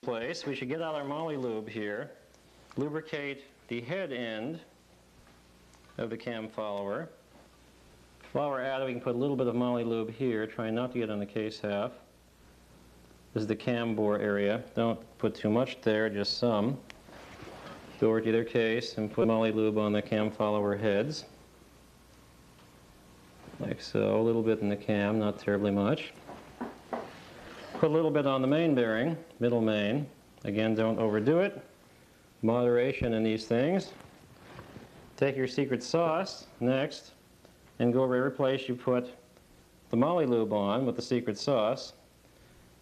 place, we should get out our moly lube here, lubricate the head end of the cam follower. While we're at it, we can put a little bit of moly lube here, trying not to get on the case half. This is the cam bore area. Don't put too much there, just some. Go over to either case and put moly lube on the cam follower heads. Like so, a little bit in the cam, not terribly much. Put a little bit on the main bearing, middle main. Again, don't overdo it. Moderation in these things. Take your secret sauce next and go over every place you put the moly lube on with the secret sauce.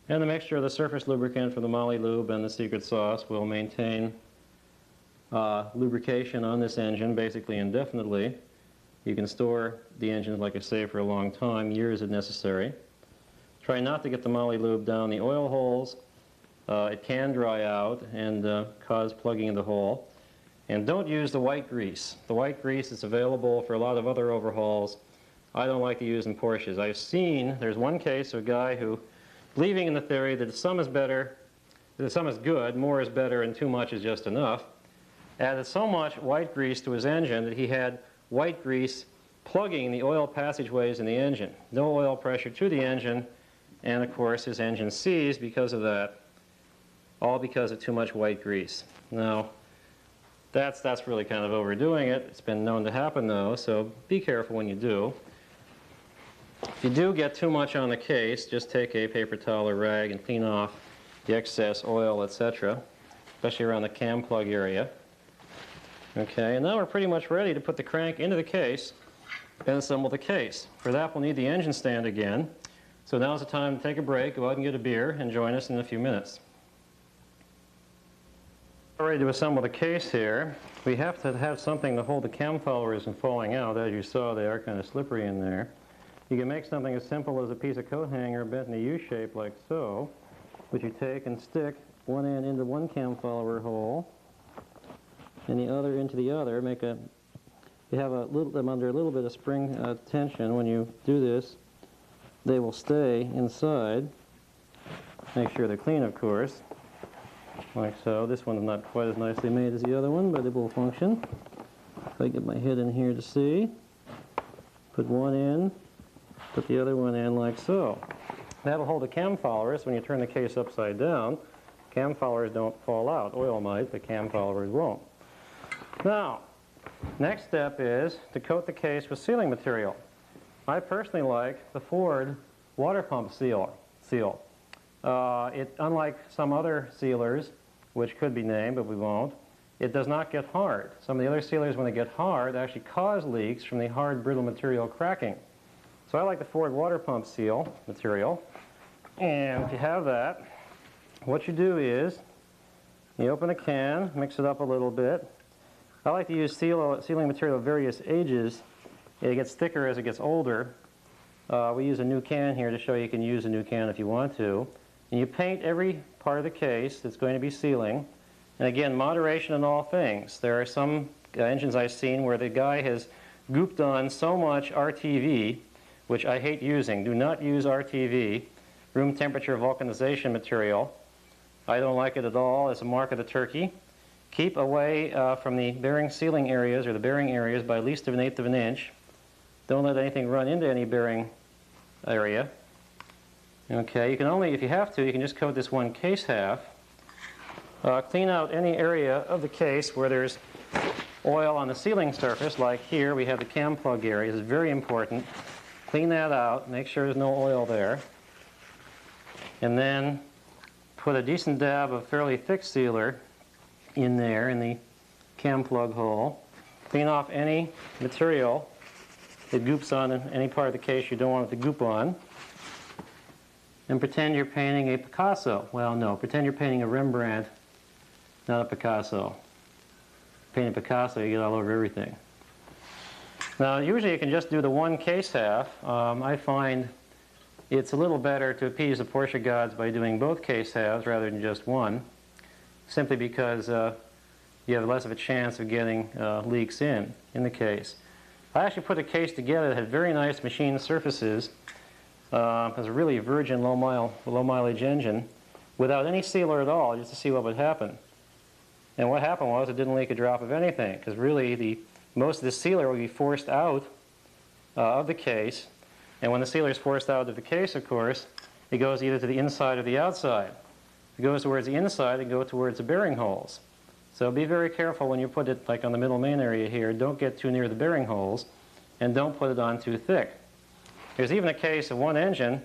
And the mixture of the surface lubricant from the moly lube and the secret sauce will maintain lubrication on this engine basically indefinitely. You can store the engine, like I say, for a long time, years if necessary. Try not to get the moly lube down the oil holes. It can dry out and cause plugging of the hole. And don't use the white grease. The white grease is available for a lot of other overhauls. I don't like to use in Porsches. I've seen, there's one case of a guy who, believing in the theory that some is better, that some is good, more is better, and too much is just enough, added so much white grease to his engine that he had white grease plugging the oil passageways in the engine. No oil pressure to the engine, and of course his engine seized because of that, all because of too much white grease. Now, that's really kind of overdoing it. It's been known to happen though, so be careful when you do. If you do get too much on the case, just take a paper towel or rag and clean off the excess oil, etc., especially around the cam plug area. Okay, and now we're pretty much ready to put the crank into the case and assemble the case. For that, we'll need the engine stand again. So now's the time to take a break, go out and get a beer, and join us in a few minutes. We're ready to assemble the case here. We have to have something to hold the cam followers from falling out. As you saw, they are kind of slippery in there. You can make something as simple as a piece of coat hanger bent in a U shape like so, which you take and stick one end into one cam follower hole and the other into the other. You have them under a little bit of spring tension. When you do this, they will stay inside. Make sure they're clean, of course, like so. This one is not quite as nicely made as the other one, but it will function. If I get my head in here to see, put one in, put the other one in like so. That'll hold the cam followers. When you turn the case upside down, cam followers don't fall out. Oil might, but cam followers won't. Now, next step is to coat the case with sealing material. I personally like the Ford water pump seal. Unlike some other sealers, which could be named, but we won't, it does not get hard. Some of the other sealers, when they get hard, actually cause leaks from the hard, brittle material cracking. So I like the Ford water pump seal material. And if you have that, what you do is you open a can, mix it up a little bit. I like to use sealing material of various ages. It gets thicker as it gets older. We use a new can here to show you can use a new can if you want to. And you paint every part of the case that's going to be sealing. And again, moderation in all things. There are some engines I've seen where the guy has gooped on so much RTV, which I hate using. Do not use RTV, room temperature vulcanization material. I don't like it at all. It's a mark of the turkey. Keep away from the bearing sealing areas or the bearing areas by at least of 1/8 of an inch. Don't let anything run into any bearing area. Okay, you can only, if you have to, you can just coat this one case half. Clean out any area of the case where there's oil on the sealing surface, like here we have the cam plug area. This is very important. Clean that out, make sure there's no oil there. And then put a decent dab of fairly thick sealer in there in the cam plug hole. Clean off any material that goops on any part of the case you don't want it to goop on. And pretend you're painting a Picasso. Well, no, pretend you're painting a Rembrandt, not a Picasso. Painting Picasso, you get all over everything. Now, usually you can just do the one case half. I find it's a little better to appease the Porsche gods by doing both case halves rather than just one, simply because you have less of a chance of getting leaks in the case. I actually put a case together that had very nice machined surfaces. It was a really virgin low mileage engine. without any sealer at all, just to see what would happen. And what happened was it didn't leak a drop of anything, because really most of the sealer would be forced out of the case. And when the sealer is forced out of the case, of course, it goes either to the inside or the outside. If it goes towards the inside, it goes towards the bearing holes. So be very careful when you put it like on the middle main area here. Don't get too near the bearing holes, and don't put it on too thick. There's even a case of one engine.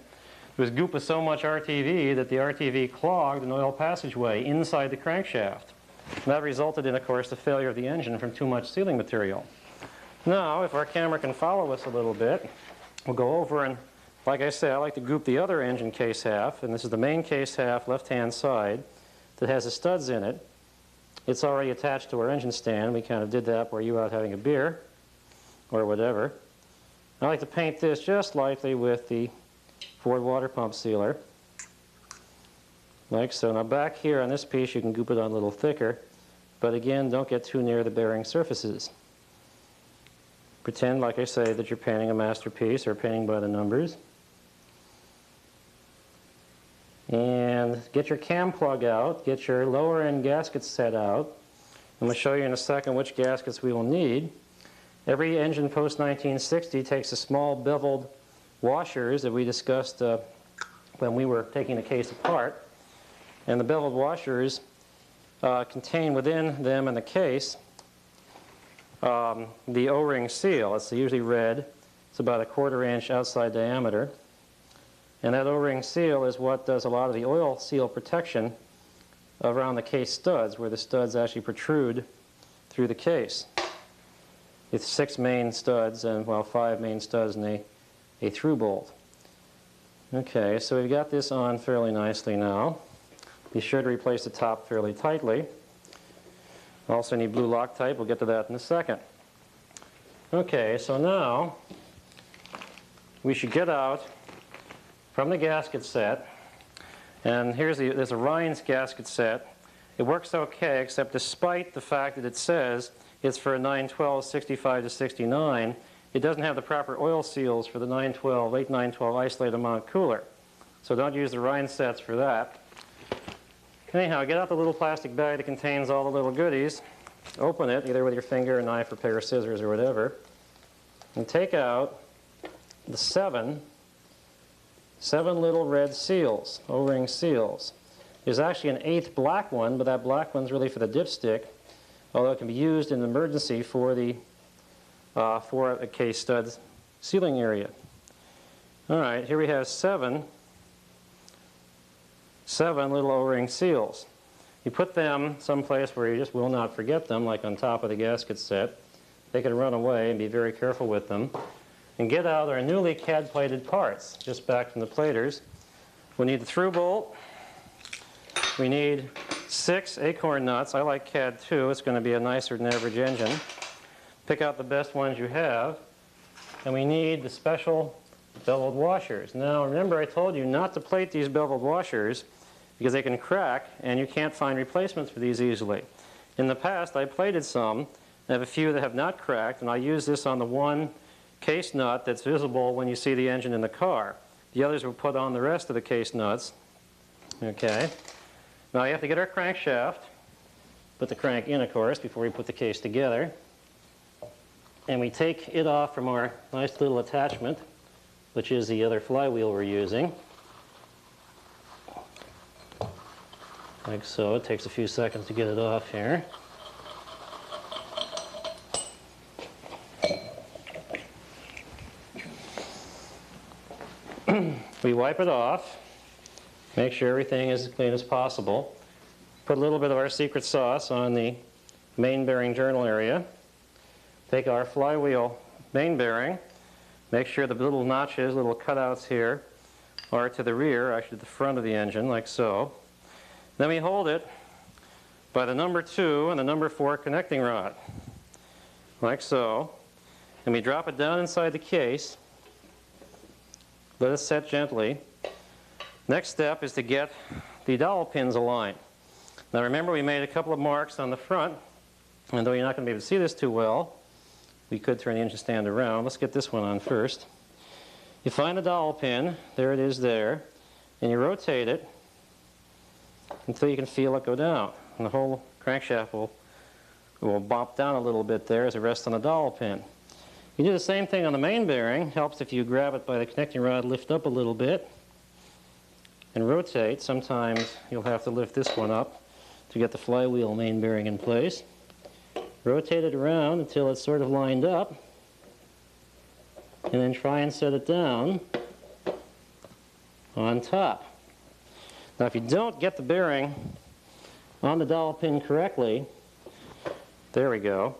There was goop with so much RTV that the RTV clogged an oil passageway inside the crankshaft. And that resulted in, of course, the failure of the engine from too much sealing material. Now, if our camera can follow us a little bit, we'll go over and, like I said, I like to group the other engine case half, and this is the main case half, left-hand side, that has the studs in it. It's already attached to our engine stand. We kind of did that where you were out having a beer or whatever. I like to paint this just lightly with the Ford water pump sealer, like so. Now back here on this piece you can goop it on a little thicker, but again, don't get too near the bearing surfaces. Pretend, like I say, that you're painting a masterpiece or painting by the numbers. And get your cam plug out, get your lower end gaskets set out. I'm going to show you in a second which gaskets we will need. Every engine post-1960 takes the small beveled washers that we discussed when we were taking the case apart. And the beveled washers contain within them in the case the O-ring seal. It's usually red. It's about a 1/4 inch outside diameter. And that O-ring seal is what does a lot of the oil seal protection around the case studs, where the studs actually protrude through the case. It's 6 main studs and, well, 5 main studs and a through bolt. Okay, so we've got this on fairly nicely now. Be sure to replace the top fairly tightly. Also need blue Loctite. We'll get to that in a second. Okay, so now we should get out from the gasket set, and there's a Rhines gasket set. It works okay, except despite the fact that it says it's for a 912 65 to 69, it doesn't have the proper oil seals for the 912, late 912 isolated mount cooler. So don't use the Rhines sets for that. Anyhow, get out the little plastic bag that contains all the little goodies, open it either with your finger, a knife, or a pair of scissors, or whatever, and take out the seven little red seals, O-ring seals. There's actually an 8th black one, but that black one's really for the dipstick, although it can be used in emergency for a case stud sealing area. All right, here we have seven little O-ring seals. You put them someplace where you just will not forget them, like on top of the gasket set. They can run away, and be very careful with them. And get out our newly CAD plated parts, just back from the platers. We need the through bolt. We need 6 acorn nuts. I like CAD 2. It's going to be a nicer than average engine. Pick out the best ones you have. And we need the special beveled washers. Now remember, I told you not to plate these beveled washers because they can crack and you can't find replacements for these easily. In the past I plated some. I have a few that have not cracked, and I use this on the one case nut that's visible when you see the engine in the car. The others were put on the rest of the case nuts. Okay. Now you have to get our crankshaft, put the crank in, of course, before we put the case together. And we take it off from our nice little attachment, which is the other flywheel we're using. Like so. It takes a few seconds to get it off here. We wipe it off, make sure everything is as clean as possible. Put a little bit of our secret sauce on the main bearing journal area. Take our flywheel main bearing, make sure the little notches, little cutouts here, are to the rear, actually the front of the engine, like so. Then we hold it by the number 2 and the number 4 connecting rod, like so. And we drop it down inside the case. Let it set gently. Next step is to get the dowel pins aligned. Now remember, we made a couple of marks on the front, and though you're not going to be able to see this too well, we could turn the engine stand around. Let's get this one on first. You find the dowel pin, there it is there, and you rotate it until you can feel it go down. And the whole crankshaft will bop down a little bit there as it rests on the dowel pin. You do the same thing on the main bearing. Helps if you grab it by the connecting rod, lift up a little bit, and rotate. Sometimes you'll have to lift this one up to get the flywheel main bearing in place. Rotate it around until it's sort of lined up, and then try and set it down on top. Now if you don't get the bearing on the dowel pin correctly, there we go,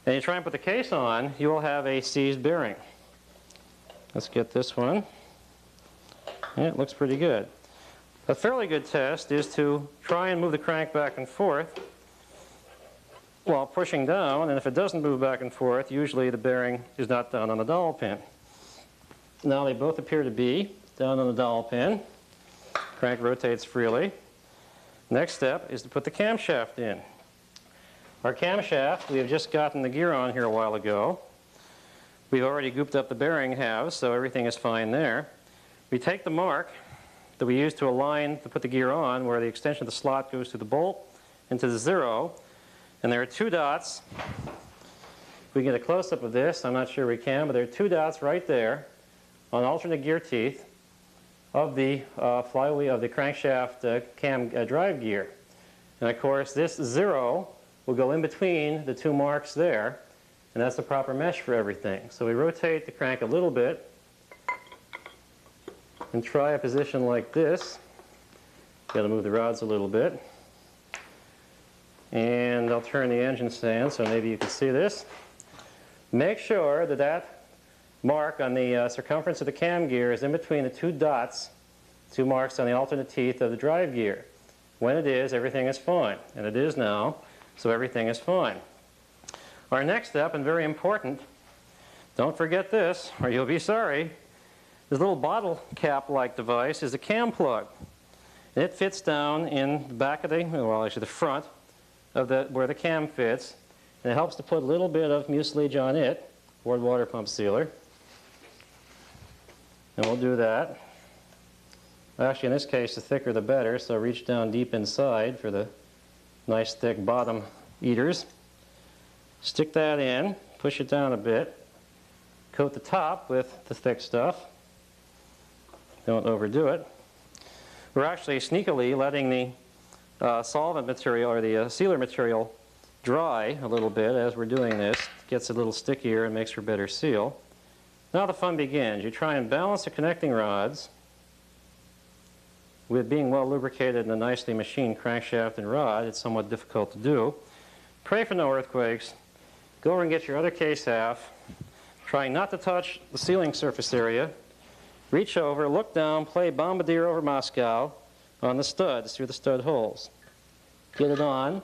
and you try and put the case on, you will have a seized bearing. Let's get this one. Yeah, it looks pretty good. A fairly good test is to try and move the crank back and forth while pushing down, and if it doesn't move back and forth, usually the bearing is not down on the dowel pin. Now they both appear to be down on the dowel pin. Crank rotates freely. Next step is to put the camshaft in. Our camshaft, we have just gotten the gear on here a while ago. We've already gooped up the bearing halves, so everything is fine there. We take the mark that we use to align to put the gear on, where the extension of the slot goes to the bolt and to the 0, and there are 2 dots. If we get a close-up of this, I'm not sure we can, but there are 2 dots right there on alternate gear teeth of the flywheel, of the crankshaft cam drive gear. And of course this 0 will go in between the 2 marks there, and that's the proper mesh for everything. So we rotate the crank a little bit and try a position like this. Got to move the rods a little bit. And I'll turn the engine stand so maybe you can see this. Make sure that that mark on the circumference of the cam gear is in between the 2 dots, 2 marks on the alternate teeth of the drive gear. When it is, everything is fine. And it is now, so everything is fine. Our next step, and very important, don't forget this or you'll be sorry. This little bottle cap-like device is a cam plug. And it fits down in the back of the, well actually the front of where the cam fits. And it helps to put a little bit of mucilage on it, or water pump sealer. And we'll do that. Actually, in this case, the thicker the better, so reach down deep inside for the nice thick bottom eaters. Stick that in, push it down a bit, coat the top with the thick stuff. Don't overdo it. We're actually sneakily letting the solvent material, or the sealer material, dry a little bit as we're doing this. It gets a little stickier and makes for better seal. Now the fun begins. You try and balance the connecting rods with being well lubricated in a nicely machined crankshaft and rod. It's somewhat difficult to do. Pray for no earthquakes. Go over and get your other case half. Try not to touch the sealing surface area. Reach over, look down, play bombardier over Moscow on the studs through the stud holes. Get it on,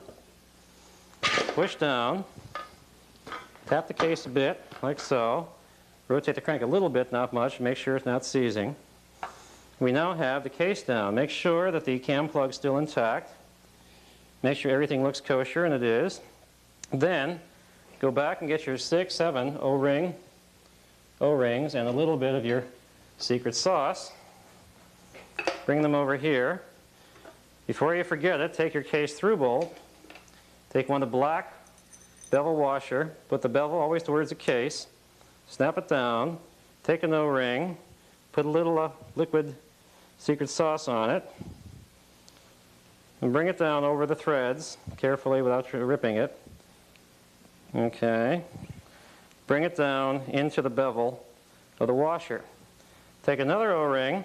push down, tap the case a bit, like so. Rotate the crank a little bit, not much, make sure it's not seizing. We now have the case down. Make sure that the cam plug's still intact. Make sure everything looks kosher, and it is. Then go back and get your 6, 7 O-rings and a little bit of your secret sauce. Bring them over here. Before you forget it, take your case through bolt. Take one of the black bevel washer. Put the bevel always towards the case. Snap it down. Take an O-ring. Put a little liquid secret sauce on it. And bring it down over the threads, carefully without ripping it. Okay. Bring it down into the bevel of the washer. Take another O-ring,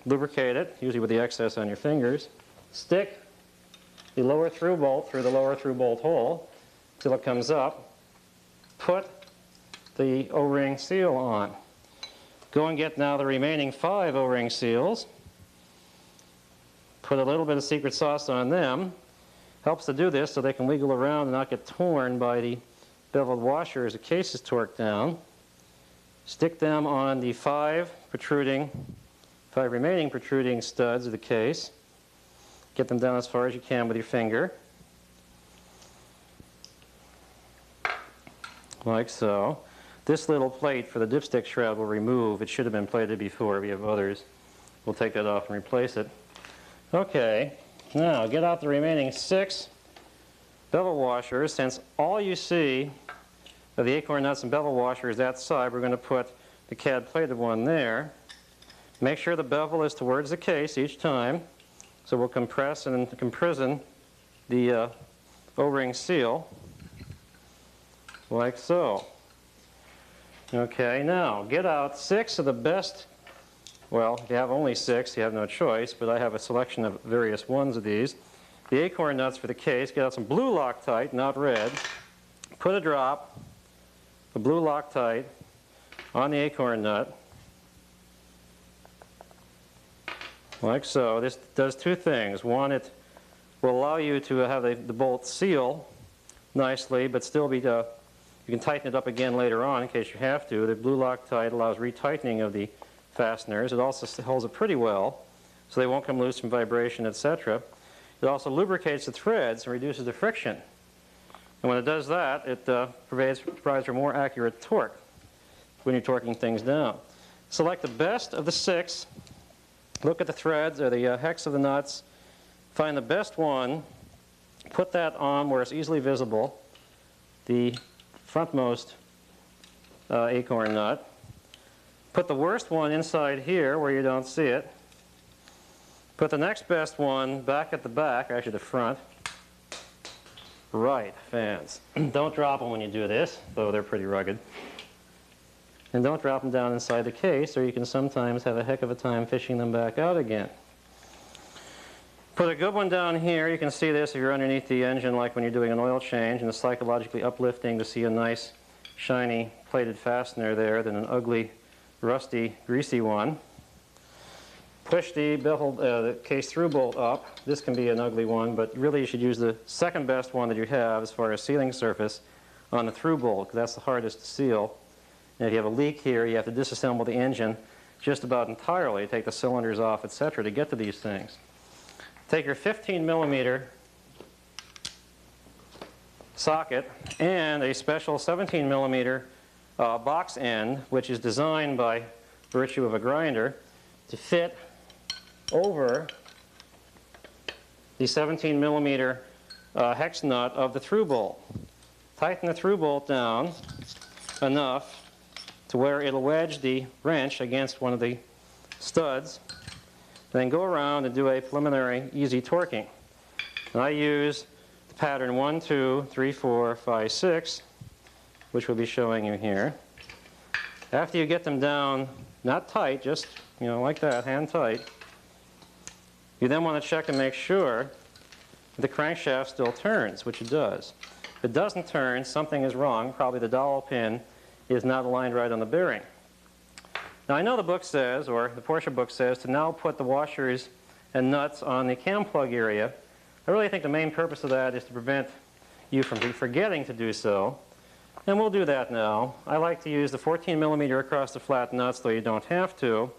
lubricate it, usually with the excess on your fingers. Stick the lower through bolt through the lower through bolt hole till it comes up. Put the O-ring seal on. Go and get now the remaining 5 O-ring seals. Put a little bit of secret sauce on them. Helps to do this so they can wiggle around and not get torn by the beveled washer as the case is torqued down. Stick them on the 5 remaining protruding studs of the case. Get them down as far as you can with your finger. Like so. This little plate for the dipstick shroud will remove. It should have been plated before. We have others. We'll take that off and replace it. Okay, now get out the remaining 6 bevel washers. Since all you see of the acorn nuts and bevel washer is that side, we're going to put the CAD plated one there. Make sure the bevel is towards the case each time. So we'll compress and imprison the O-ring seal like so. Okay, now get out 6 of the best. Well, if you have only 6, you have no choice, but I have a selection of various ones of these. The acorn nuts for the case. Get out some blue Loctite, not red. Put a drop of blue Loctite on the acorn nut, like so. This does 2 things. One, it will allow you to have the bolt seal nicely, but still be, you can tighten it up again later on in case you have to. The blue Loctite allows retightening of the fasteners. It also holds it pretty well, so they won't come loose from vibration, etc. It also lubricates the threads and reduces the friction. And when it does that, it provides for more accurate torque when you're torquing things down. Select the best of the 6. Look at the threads or the hex of the nuts. Find the best one. Put that on where it's easily visible, the frontmost acorn nut. Put the worst one inside here where you don't see it. Put the next best one back at the back, actually the front. Right, fans. Don't drop them when you do this, though they're pretty rugged. And don't drop them down inside the case, or you can sometimes have a heck of a time fishing them back out again. Put a good one down here. You can see this if you're underneath the engine, like when you're doing an oil change, and it's psychologically uplifting to see a nice, shiny, plated fastener there than an ugly, rusty, greasy one. Push the bevel, the case through bolt up. This can be an ugly one, but really you should use the second best one that you have as far as sealing surface on the through bolt, because that's the hardest to seal. And if you have a leak here, you have to disassemble the engine just about entirely, take the cylinders off, etc., to get to these things. Take your 15mm socket and a special 17mm box end, which is designed by virtue of a grinder to fit over the 17mm hex nut of the through bolt. Tighten the through bolt down enough to where it'll wedge the wrench against one of the studs. Then go around and do a preliminary easy torquing. And I use the pattern 1, 2, 3, 4, 5, 6, which we'll be showing you here. After you get them down, not tight, just like that, hand tight, you then want to check and make sure the crankshaft still turns, which it does. If it doesn't turn, something is wrong. Probably the dowel pin is not aligned right on the bearing. Now I know the book says, or the Porsche book says, to now put the washers and nuts on the cam plug area. I really think the main purpose of that is to prevent you from forgetting to do so. And we'll do that now. I like to use the 14mm across the flat nuts, though you don't have to,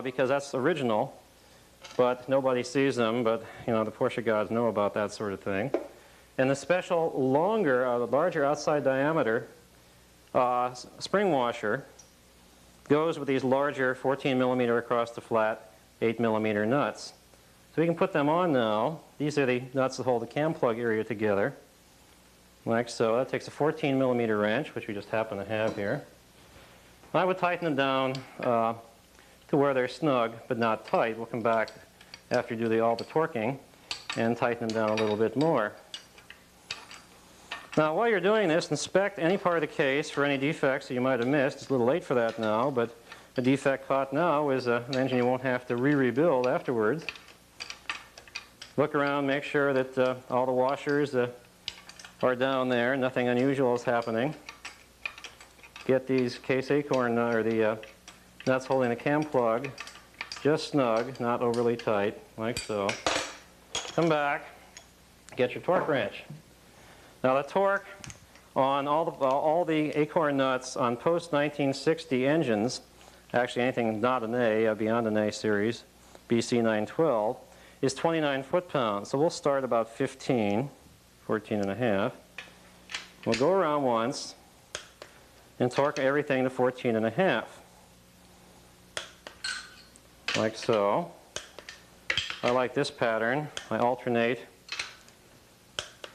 because that's original. But nobody sees them, but the Porsche gods know about that sort of thing. And the special larger outside diameter spring washer goes with these larger 14mm across the flat 8mm nuts. So we can put them on now. These are the nuts that hold the cam plug area together, like so. That takes a 14mm wrench, which we just happen to have here. I would tighten them down to where they're snug but not tight. We'll come back after you do all the torquing and tighten them down a little bit more. Now while you're doing this, inspect any part of the case for any defects that you might have missed. It's a little late for that now, but a defect caught now is an engine you won't have to rebuild afterwards. Look around, make sure that all the washers are down there, nothing unusual is happening. Get these case acorn, or the nuts holding the cam plug just snug, not overly tight, like so. Come back, get your torque wrench. Now the torque on all the acorn nuts on post-1960 engines, actually anything not an A, beyond an A series, BC 912, is 29 foot-pounds. So we'll start about 14 and a half. We'll go around once and torque everything to 14 and a half. Like so. I like this pattern. I alternate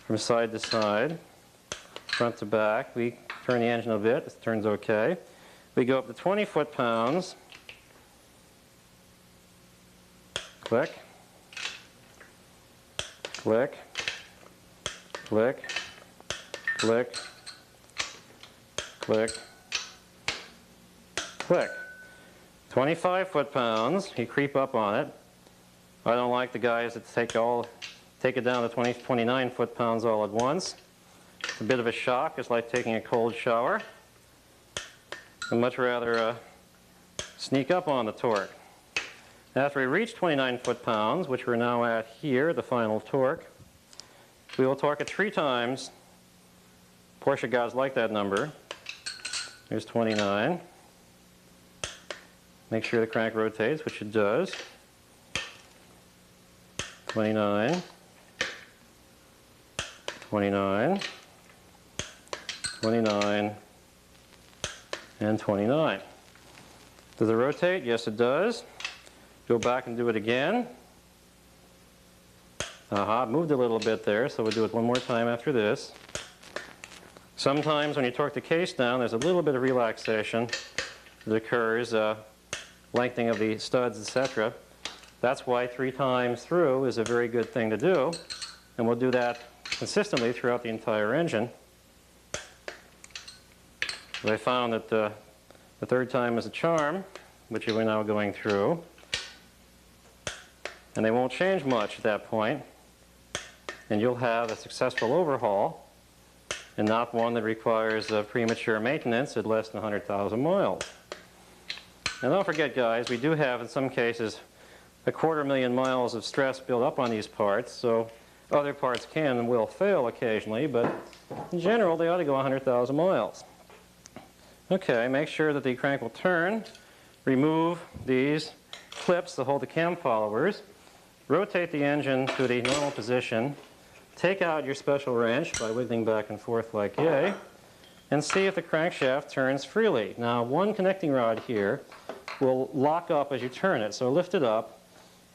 from side to side, front to back. We turn the engine a bit, it turns okay. We go up to 20 foot-pounds. Click, click, click, click, click, click. 25 foot-pounds, you creep up on it. I don't like the guys that take it down to 29 foot-pounds all at once. It's a bit of a shock. It's like taking a cold shower. I'd much rather sneak up on the torque. After we reach 29 foot-pounds, which we're now at here, the final torque, we will torque it 3 times. Porsche guys like that number. Here's 29. Make sure the crank rotates, which it does. 29, 29, 29, and 29. Does it rotate? Yes, it does. Go back and do it again. Aha, it moved a little bit there, so we'll do it one more time after this. Sometimes when you torque the case down, there's a little bit of relaxation that occurs, lengthening of the studs, etc. That's why 3 times through is a very good thing to do, and we'll do that consistently throughout the entire engine. I found that the 3rd time is a charm, which we're now going through, and they won't change much at that point, and you'll have a successful overhaul and not one that requires premature maintenance at less than 100,000 miles. And don't forget, guys, we do have in some cases 250,000 miles of stress built up on these parts, so other parts can and will fail occasionally, but in general they ought to go 100,000 miles. Okay, make sure that the crank will turn. Remove these clips that hold the cam followers. Rotate the engine to the normal position. Take out your special wrench by wiggling back and forth like yay, and see if the crankshaft turns freely. Now, one connecting rod here will lock up as you turn it, so lift it up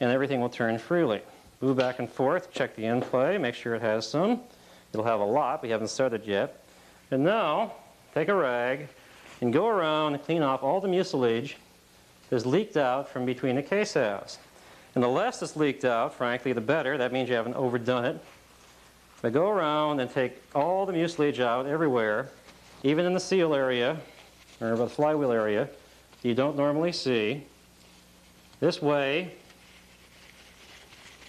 and everything will turn freely. Move back and forth, check the end play, make sure it has some. It'll have a lot, we haven't started yet. And now, take a rag and go around and clean off all the mucilage that's leaked out from between the case halves. And the less that's leaked out, frankly, the better. That means you haven't overdone it. But go around and take all the mucilage out everywhere, even in the seal area, or the flywheel area, that you don't normally see. This way,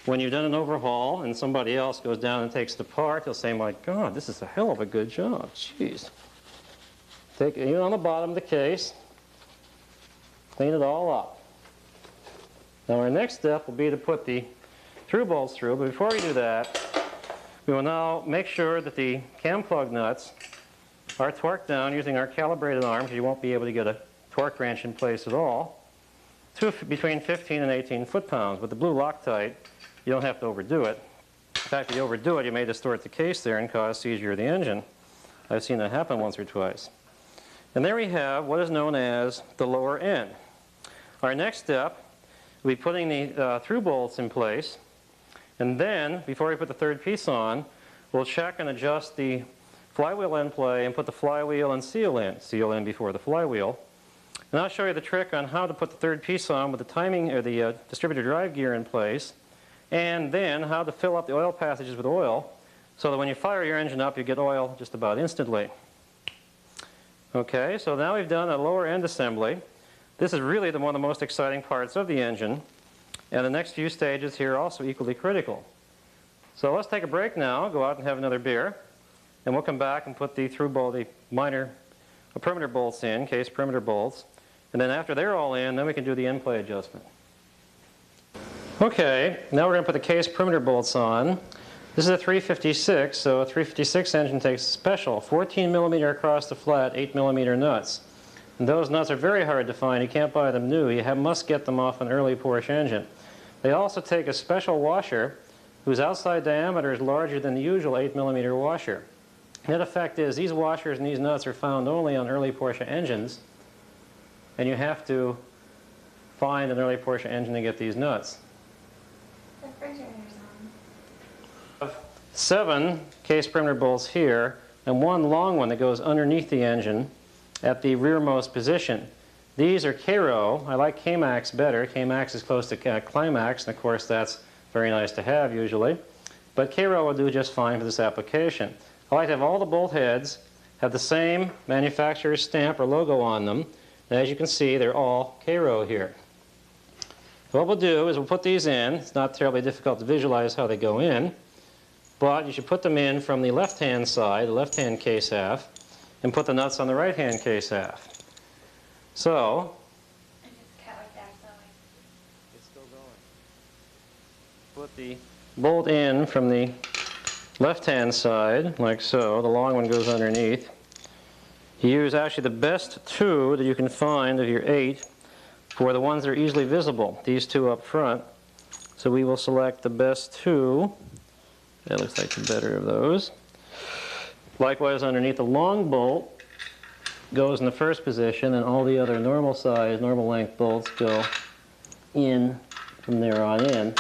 when you've done an overhaul and somebody else goes down and takes it apart, they'll say, my God, this is a hell of a good job. Jeez. Take it even on the bottom of the case, clean it all up. Now our next step will be to put the through bolts through, but before we do that, we will now make sure that the cam plug nuts are torqued down using our calibrated arms. You won't be able to get a torque wrench in place at all, to between 15 and 18 foot-pounds. With the blue Loctite, you don't have to overdo it. In fact, if you overdo it, you may distort the case there and cause seizure of the engine. I've seen that happen once or twice. And there we have what is known as the lower end. Our next step will be putting the through bolts in place. And then, before we put the 3rd piece on, we'll check and adjust the flywheel end play and put the flywheel and seal in before the flywheel. And I'll show you the trick on how to put the 3rd piece on with the timing or the distributor drive gear in place, and then how to fill up the oil passages with oil so that when you fire your engine up, you get oil just about instantly. Okay, so now we've done a lower end assembly. This is really one of the most exciting parts of the engine. And the next few stages here are also equally critical. So let's take a break now, go out and have another beer, and we'll come back and put the through bolt, the minor perimeter bolts in, case perimeter bolts. And then after they're all in, then we can do the end play adjustment. Okay, now we're going to put the case perimeter bolts on. This is a 356, so a 356 engine takes special 14 millimeter across the flat, 8 millimeter nuts. And those nuts are very hard to find. You can't buy them new. You must get them off an early Porsche engine. They also take a special washer whose outside diameter is larger than the usual 8 millimeter washer. Net effect is these washers and these nuts are found only on early Porsche engines, and you have to find an early Porsche engine to get these nuts. refrigerator's on. 7 case perimeter bolts here and 1 long one that goes underneath the engine at the rearmost position. These are K-Row. I like K-Max better. K-Max is close to Climax, and of course that's very nice to have usually. But K-Row will do just fine for this application. I like to have all the bolt heads have the same manufacturer's stamp or logo on them. And as you can see, they're all K-Row here. So what we'll do is we'll put these in. It's not terribly difficult to visualize how they go in. But you should put them in from the left-hand side, the left-hand case half, and put the nuts on the right-hand case half. So, And just cut like that, so it's still going. Put the bolt in from the left-hand side, like so. The long one goes underneath. You use actually the best 2 that you can find of your 8 for the ones that are easily visible. These 2 up front. So we will select the best 2. That looks like the better of those. Likewise, underneath the long bolt goes in the first position, and all the other normal size, normal length bolts go in from there on in.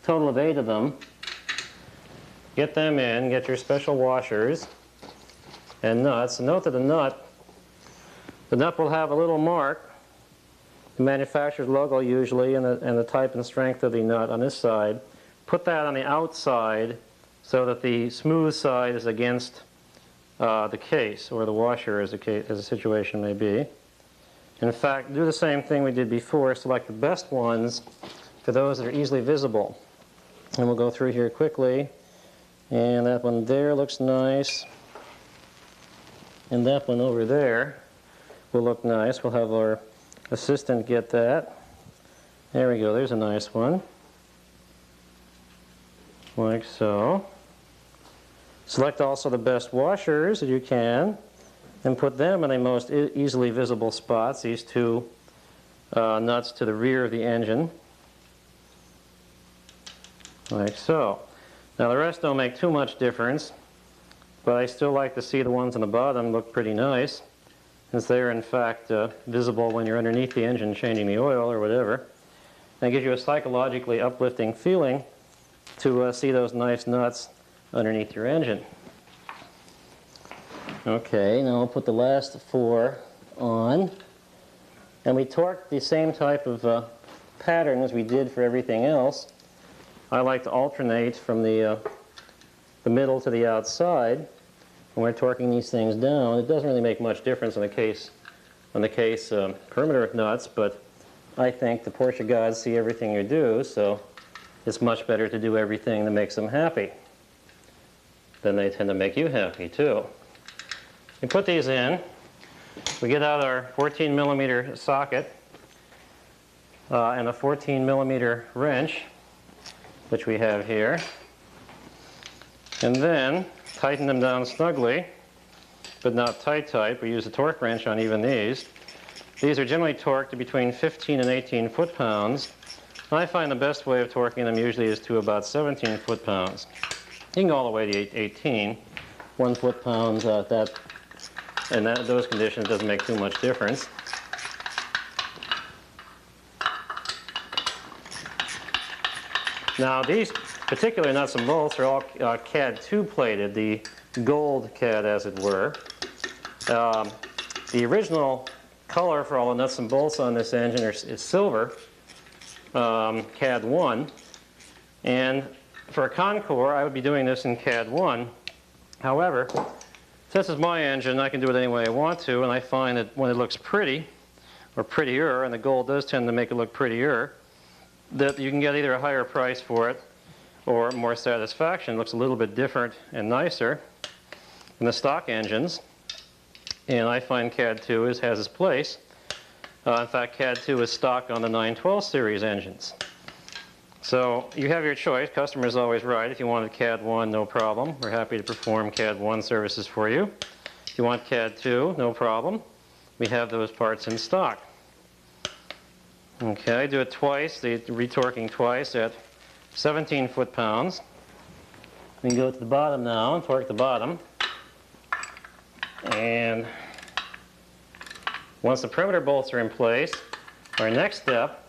Total of 8 of them. Get them in, get your special washers and nuts. And note that the nut will have a little mark, the manufacturer's logo usually, and the type and strength of the nut on this side. Put that on the outside so that the smooth side is against the case, or the washer as the situation may be. In fact, do the same thing we did before. Select the best ones for those that are easily visible. And we'll go through here quickly. And that one there looks nice. And that one over there will look nice. We'll have our assistant get that. There we go. There's a nice one. Like so. Select also the best washers that you can and put them in the most easily visible spots, these 2 nuts to the rear of the engine. Like so. Now the rest don't make too much difference, but I still like to see the ones on the bottom look pretty nice, since they're in fact visible when you're underneath the engine changing the oil or whatever. And it gives you a psychologically uplifting feeling to see those nice nuts underneath your engine. Okay, now I'll put the last 4 on. And we torque the same type of pattern as we did for everything else. I like to alternate from the middle to the outside when we're torquing these things down. It doesn't really make much difference on the case perimeter nuts, but I think the Porsche gods see everything you do, so it's much better to do everything that makes them happy. Then they tend to make you happy too. We put these in. We get out our 14mm socket and a 14mm wrench, which we have here, and then tighten them down snugly, but not tight. We use a torque wrench on even these. These are generally torqued to between 15 and 18 foot-pounds. I find the best way of torquing them usually is to about 17 foot-pounds. You can go all the way to 18. 1 foot-pounds in those conditions doesn't make too much difference. Now these particular nuts and bolts are all CAD 2 plated, the gold CAD as it were. The original color for all the nuts and bolts on this engine is silver, CAD 1. And for a Concours, I would be doing this in CAD 1. However, since it's my engine, I can do it any way I want to, and I find that when it looks pretty, or prettier, and the gold does tend to make it look prettier, that you can get either a higher price for it or more satisfaction. It looks a little bit different and nicer than the stock engines, and I find CAD 2 has its place. In fact, CAD 2 is stock on the 912 series engines. So you have your choice. Customer is always right. If you wanted CAD 1, no problem. We're happy to perform CAD 1 services for you. If you want CAD 2, no problem. We have those parts in stock. Okay, do it twice, the retorquing twice at 17 foot-pounds. We can go to the bottom now and torque the bottom. And once the perimeter bolts are in place, our next step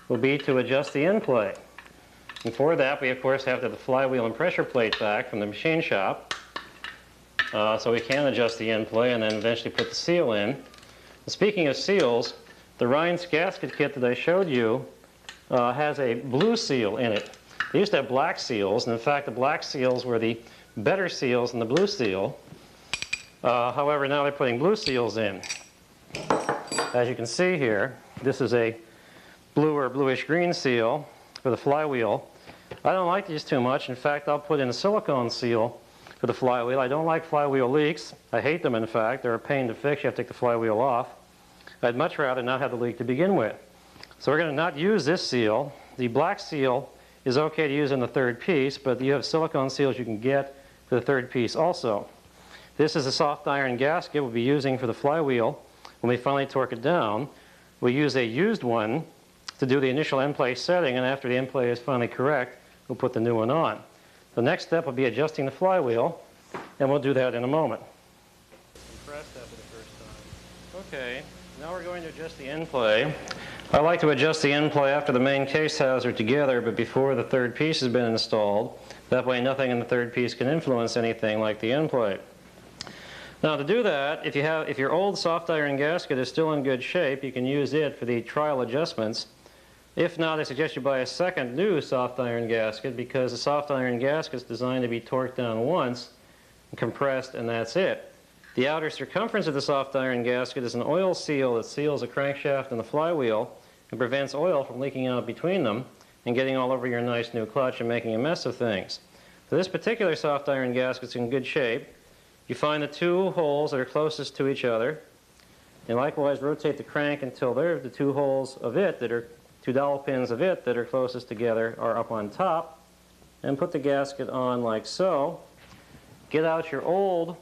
will be to adjust the end play. And for that, we of course have to have the flywheel and pressure plate back from the machine shop. So we can adjust the end play and then eventually put the seal in. And speaking of seals, the Rhines gasket kit that I showed you has a blue seal in it. They used to have black seals, and in fact the black seals were the better seals than the blue seal. However, now they're putting blue seals in. As you can see here, this is a blue or bluish green seal for the flywheel. I don't like these too much. In fact, I'll put in a silicone seal for the flywheel. I don't like flywheel leaks. I hate them, in fact. They're a pain to fix. You have to take the flywheel off. I'd much rather not have the leak to begin with. So we're going to not use this seal. The black seal is okay to use in the third piece, but you have silicone seals you can get for the third piece also. This is a soft iron gasket we'll be using for the flywheel when we finally torque it down. We use a used one to do the initial end play setting, and after the end play is finally correct, we'll put the new one on. The next step will be adjusting the flywheel, and we'll do that in a moment. Compress that for the first time. Okay, now we're going to adjust the end play. I like to adjust the end play after the main case housings are together, but before the third piece has been installed. That way nothing in the third piece can influence anything like the end play. Now to do that, if your old soft iron gasket is still in good shape, you can use it for the trial adjustments. If not, I suggest you buy a second new soft iron gasket, because the soft iron gasket is designed to be torqued down once, and compressed, and that's it. The outer circumference of the soft iron gasket is an oil seal that seals the crankshaft and the flywheel and prevents oil from leaking out between them and getting all over your nice new clutch and making a mess of things. So this particular soft iron gasket is in good shape. You find the two holes that are closest to each other, and likewise rotate the crank until the two holes of it that are two dowel pins of it that are closest together are up on top, and put the gasket on like so. Get out your old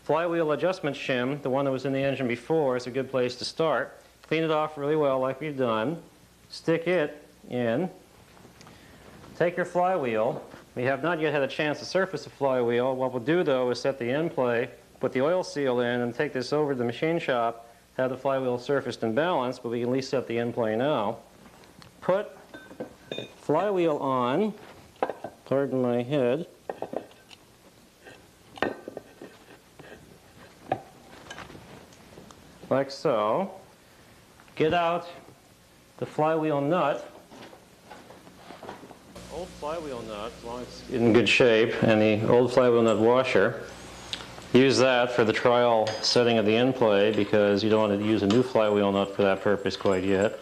flywheel adjustment shim, the one that was in the engine before. It's a good place to start. Clean it off really well like we've done. Stick it in. Take your flywheel. We have not yet had a chance to surface the flywheel. What we'll do though is set the end play, put the oil seal in, and take this over to the machine shop, have the flywheel surfaced and balanced, but we can at least set the end play now. Put flywheel on, pardon my head, like so. Get out the flywheel nut, old flywheel nut, as long as it's in good shape, and the old flywheel nut washer. Use that for the trial setting of the end play, because you don't want to use a new flywheel nut for that purpose quite yet.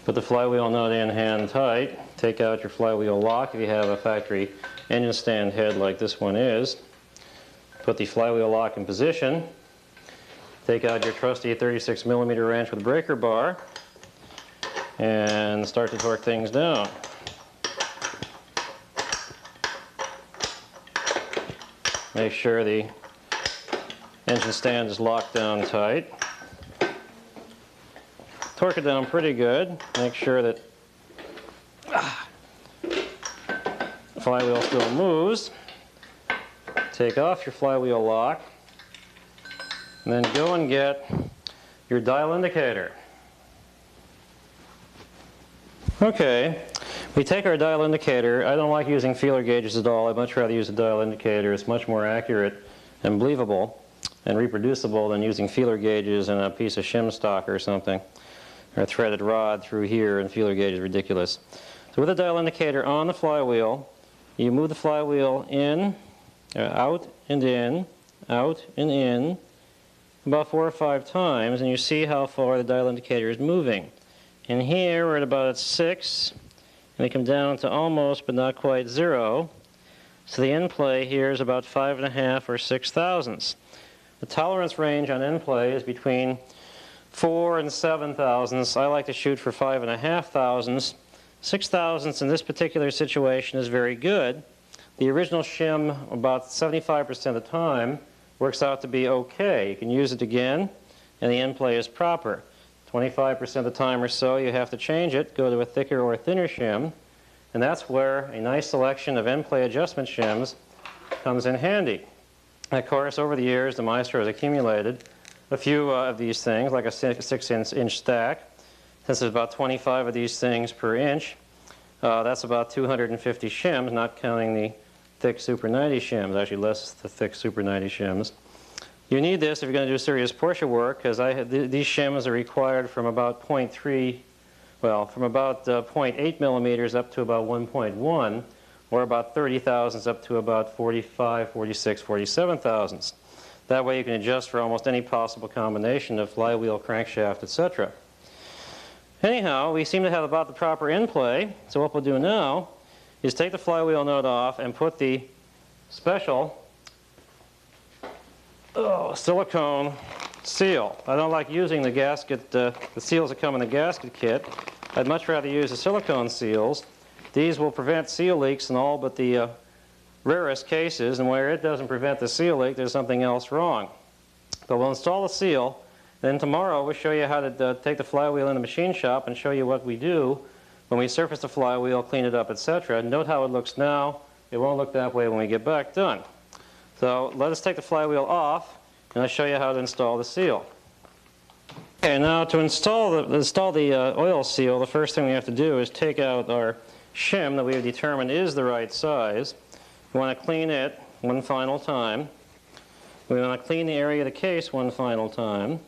Put the flywheel nut in hand tight. Take out your flywheel lock if you have a factory engine stand head like this one is. Put the flywheel lock in position. Take out your trusty 36mm wrench with a breaker bar and start to torque things down. Make sure the engine stand is locked down tight. Torque it down pretty good. Make sure that the flywheel still moves. Take off your flywheel lock, and then go and get your dial indicator. Okay, we take our dial indicator. I don't like using feeler gauges at all. I'd much rather use a dial indicator. It's much more accurate and believable and reproducible than using feeler gauges and a piece of shim stock or something, or a threaded rod through here, and feeler gauge is ridiculous. So with a dial indicator on the flywheel, you move the flywheel in, out and in, out and in, about 4 or 5 times, and you see how far the dial indicator is moving. And here we're at about 6, and we come down to almost but not quite 0. So the end play here is about 5.5 or 6 thousandths. The tolerance range on end play is between 4 and 7 thousandths. I like to shoot for 5.5 thousandths. 6 thousandths in this particular situation is very good. The original shim, about 75% of the time, works out to be okay. You can use it again, and the end play is proper. 25% of the time or so, you have to change it, go to a thicker or thinner shim, and that's where a nice selection of end play adjustment shims comes in handy. And of course, over the years, the Maestro has accumulated a few of these things, like a 6-inch stack. Since there's about 25 of these things per inch, That's about 250 shims, not counting the thick Super 90 shims, actually less the thick Super 90 shims. You need this if you're going to do serious Porsche work, because these shims are required from about 0.3, well, from about 0.8 millimeters up to about 1.1, or about 30 thousandths up to about 45, 46, 47 thousandths. That way you can adjust for almost any possible combination of flywheel, crankshaft, etc. Anyhow, we seem to have about the proper end play, so what we'll do now is take the flywheel nut off and put the special silicone seal. I don't like using the gasket, the seals that come in the gasket kit. I'd much rather use the silicone seals. These will prevent seal leaks in all but the rarest cases, and where it doesn't prevent the seal leak, there's something else wrong. But we'll install the seal. Then tomorrow we'll show you how to take the flywheel in the machine shop and show you what we do when we surface the flywheel, clean it up, etc. Note how it looks now. It won't look that way when we get back done. So let us take the flywheel off and I'll show you how to install the seal. Okay, now to install the oil seal, the first thing we have to do is take out our shim that we have determined is the right size. We want to clean it one final time. We want to clean the area of the case one final time.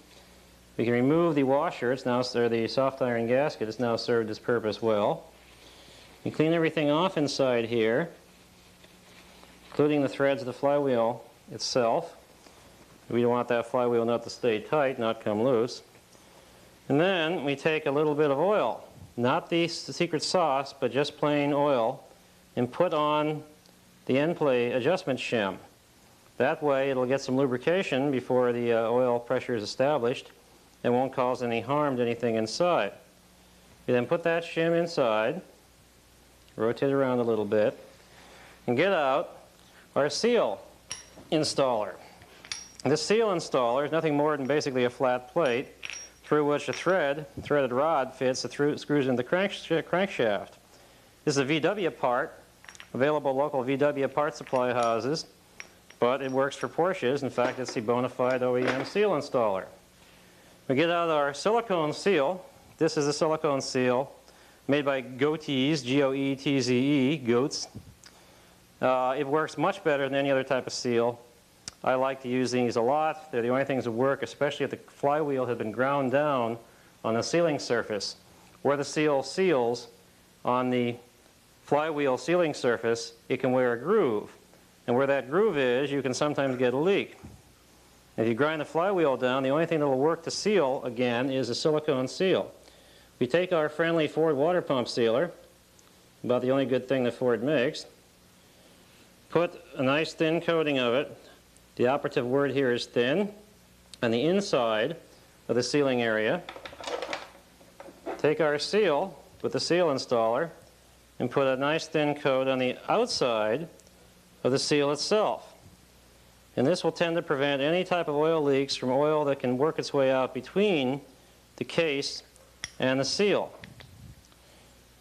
We can remove the washer. It's now, or the soft iron gasket. It's now served its purpose well. You clean everything off inside here, including the threads of the flywheel itself. We don't want that flywheel nut to stay tight, not come loose. And then we take a little bit of oil, not the secret sauce, but just plain oil, and put on the end play adjustment shim. That way it'll get some lubrication before the oil pressure is established and won't cause any harm to anything inside. You then put that shim inside, rotate around a little bit, and get out our seal installer. This seal installer is nothing more than basically a flat plate through which a threaded rod fits that screws into the crankshaft. This is a VW part, available at local VW part supply houses, but it works for Porsches. In fact, it's the bona fide OEM seal installer. We get out our silicone seal. This is a silicone seal made by Goetze, G-O-E-T-Z-E, Goetze. It works much better than any other type of seal. I like to use these a lot. They're the only things that work, especially if the flywheel has been ground down on the sealing surface. Where the seal seals on the flywheel sealing surface, it can wear a groove. And where that groove is, you can sometimes get a leak. If you grind the flywheel down, the only thing that will work to seal, again, is a silicone seal. We take our friendly Ford water pump sealer, about the only good thing that Ford makes, put a nice thin coating of it. The operative word here is thin, on the inside of the sealing area. Take our seal with the seal installer and put a nice thin coat on the outside of the seal itself. And this will tend to prevent any type of oil leaks from oil that can work its way out between the case and the seal.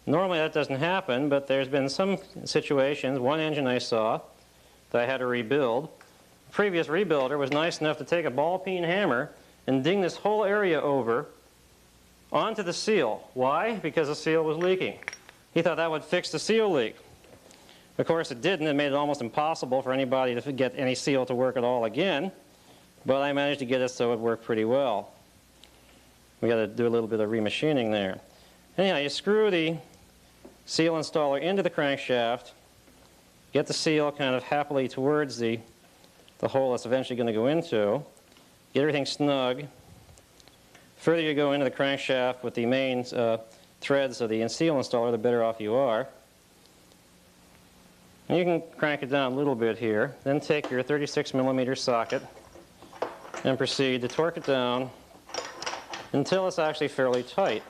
Normally that doesn't happen, but there's been some situations. One engine I saw that I had to rebuild. The previous rebuilder was nice enough to take a ball-peen hammer and ding this whole area over onto the seal. Why? Because the seal was leaking. He thought that would fix the seal leak. Of course it didn't. It made it almost impossible for anybody to get any seal to work at all again. But I managed to get it so it worked pretty well. We got to do a little bit of remachining there. Anyhow, you screw the seal installer into the crankshaft, get the seal kind of happily towards the hole it's eventually going to go into, get everything snug. Further you go into the crankshaft with the main threads of the seal installer, the better off you are. And you can crank it down a little bit here, then take your 36mm socket and proceed to torque it down until it's actually fairly tight.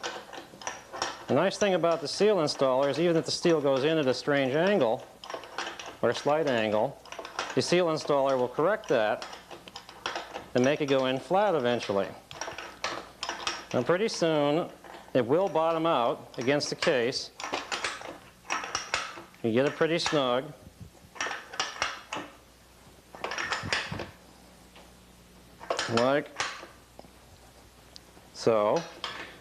The nice thing about the seal installer is even if the steel goes in at a strange angle, or a slight angle, the seal installer will correct that and make it go in flat eventually. And pretty soon it will bottom out against the case. You get it pretty snug. Like so.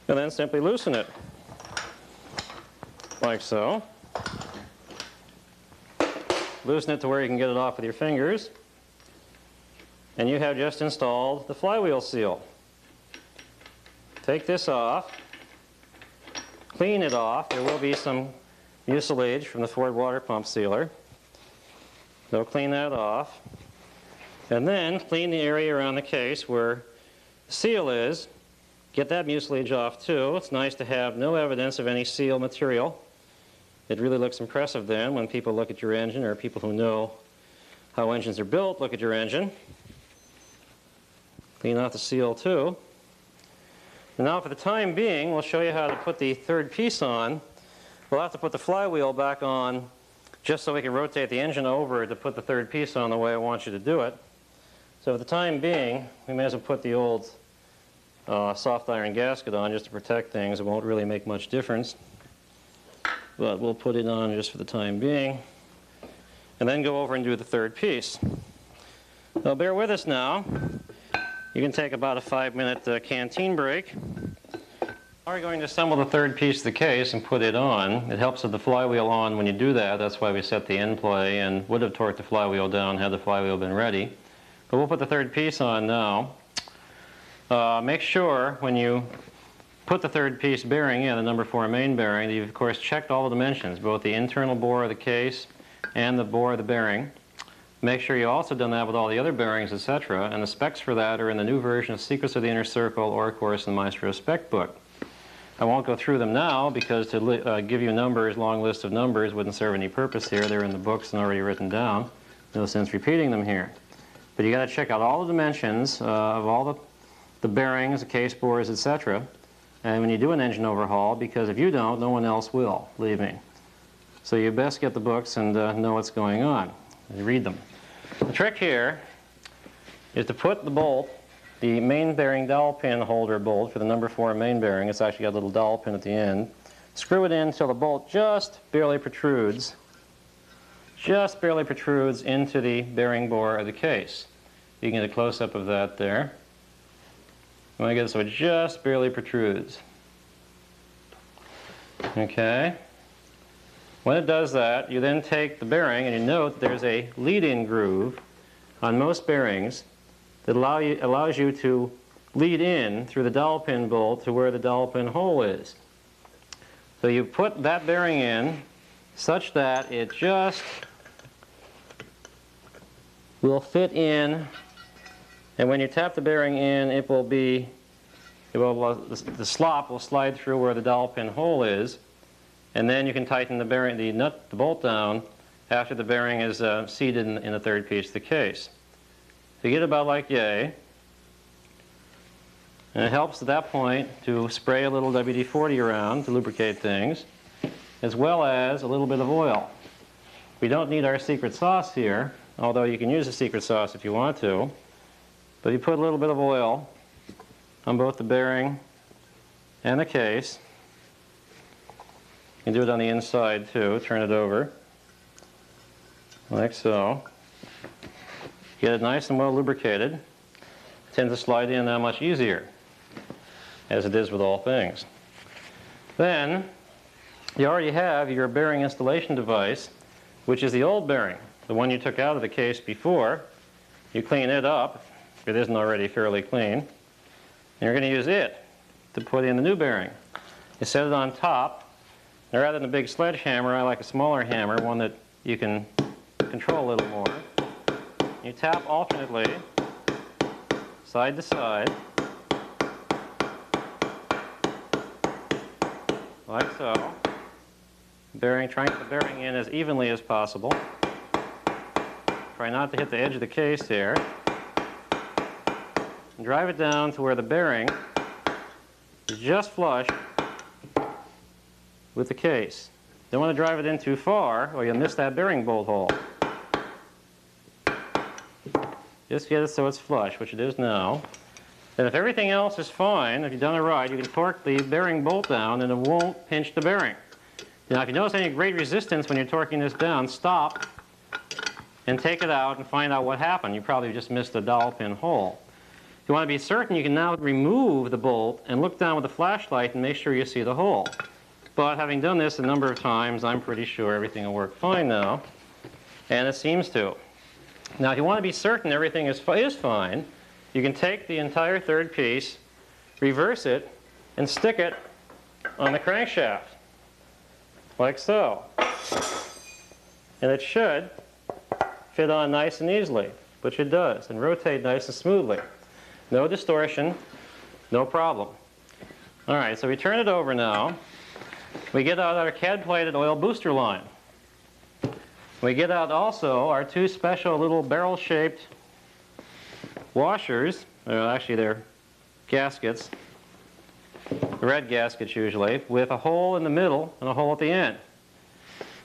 And then simply loosen it. like so. Loosen it to where you can get it off with your fingers. And you have just installed the flywheel seal. Take this off, clean it off. There will be some mucilage from the Ford water pump sealer. So clean that off. And then clean the area around the case where the seal is. Get that mucilage off too. It's nice to have no evidence of any seal material. It really looks impressive then when people look at your engine, or people who know how engines are built look at your engine. Clean off the seal too. And now for the time being, we'll show you how to put the third piece on. We'll have to put the flywheel back on just so we can rotate the engine over to put the third piece on the way I want you to do it. So for the time being, we may as well put the old soft iron gasket on just to protect things. It won't really make much difference. But we'll put it on just for the time being. And then go over and do the third piece. Now bear with us now. You can take about a 5-minute canteen break. Now we're going to assemble the third piece of the case and put it on. It helps with the flywheel on when you do that. That's why we set the end play and would have torqued the flywheel down had the flywheel been ready. But we'll put the third piece on now. Make sure when you put the third piece bearing in, the number 4 main bearing, that you've of course checked all the dimensions, both the internal bore of the case and the bore of the bearing. Make sure you've also done that with all the other bearings, etc. And the specs for that are in the new version of Secrets of the Inner Circle, or of course in the Maestro spec book. I won't go through them now because to give you numbers, long list of numbers, wouldn't serve any purpose here. They're in the books and already written down. No sense repeating them here. But you got to check out all the dimensions of all the bearings, the case bores, etc. And when you do an engine overhaul, because if you don't, no one else will, believe me. So you best get the books and know what's going on. You read them. The trick here is to put the bolt, the main bearing dowel pin holder bolt for the number 4 main bearing. It's actually got a little dowel pin at the end. Screw it in until the bolt just barely protrudes. Just barely protrudes into the bearing bore of the case. You can get a close-up of that there. You want to get it so it just barely protrudes. Okay. When it does that, you then take the bearing and you note that there's a lead-in groove on most bearings that allows you to lead in through the dowel pin bolt to where the dowel pin hole is. So you put that bearing in such that it just will fit in, and when you tap the bearing in, the slop will slide through where the dowel pin hole is. And then you can tighten the bolt down after the bearing is seated in the third piece of the case. So you get about like yay. And it helps at that point to spray a little WD-40 around to lubricate things, as well as a little bit of oil. We don't need our secret sauce here, although you can use the secret sauce if you want to. But you put a little bit of oil on both the bearing and the case. You can do it on the inside too. Turn it over, like so. Get it nice and well lubricated. It tends to slide in that much easier, as it is with all things. Then, you already have your bearing installation device, which is the old bearing, the one you took out of the case before. You clean it up, if it isn't already fairly clean, and you're going to use it to put in the new bearing. You set it on top. Now, rather than a big sledgehammer, I like a smaller hammer, one that you can control a little more. You tap alternately, side to side, like so. Trying to put the bearing in as evenly as possible. Try not to hit the edge of the case here. And drive it down to where the bearing is just flush with the case. Don't want to drive it in too far or you'll miss that bearing bolt hole. Just get it so it's flush, which it is now. Then if everything else is fine, if you've done it right, you can torque the bearing bolt down and it won't pinch the bearing. Now if you notice any great resistance when you're torquing this down, stop and take it out and find out what happened. You probably just missed the dowel pin hole. If you want to be certain, you can now remove the bolt and look down with a flashlight and make sure you see the hole. But having done this a number of times, I'm pretty sure everything will work fine now. And it seems to. Now, if you want to be certain everything is fine, you can take the entire third piece, reverse it, and stick it on the crankshaft, like so. And it should fit on nice and easily, which it does, and rotate nice and smoothly. No distortion, no problem. All right, so we turn it over now. We get out our CAD-plated oil booster line. We get out also our two special little barrel-shaped washers. Actually, they're gaskets, red gaskets usually, with a hole in the middle and a hole at the end.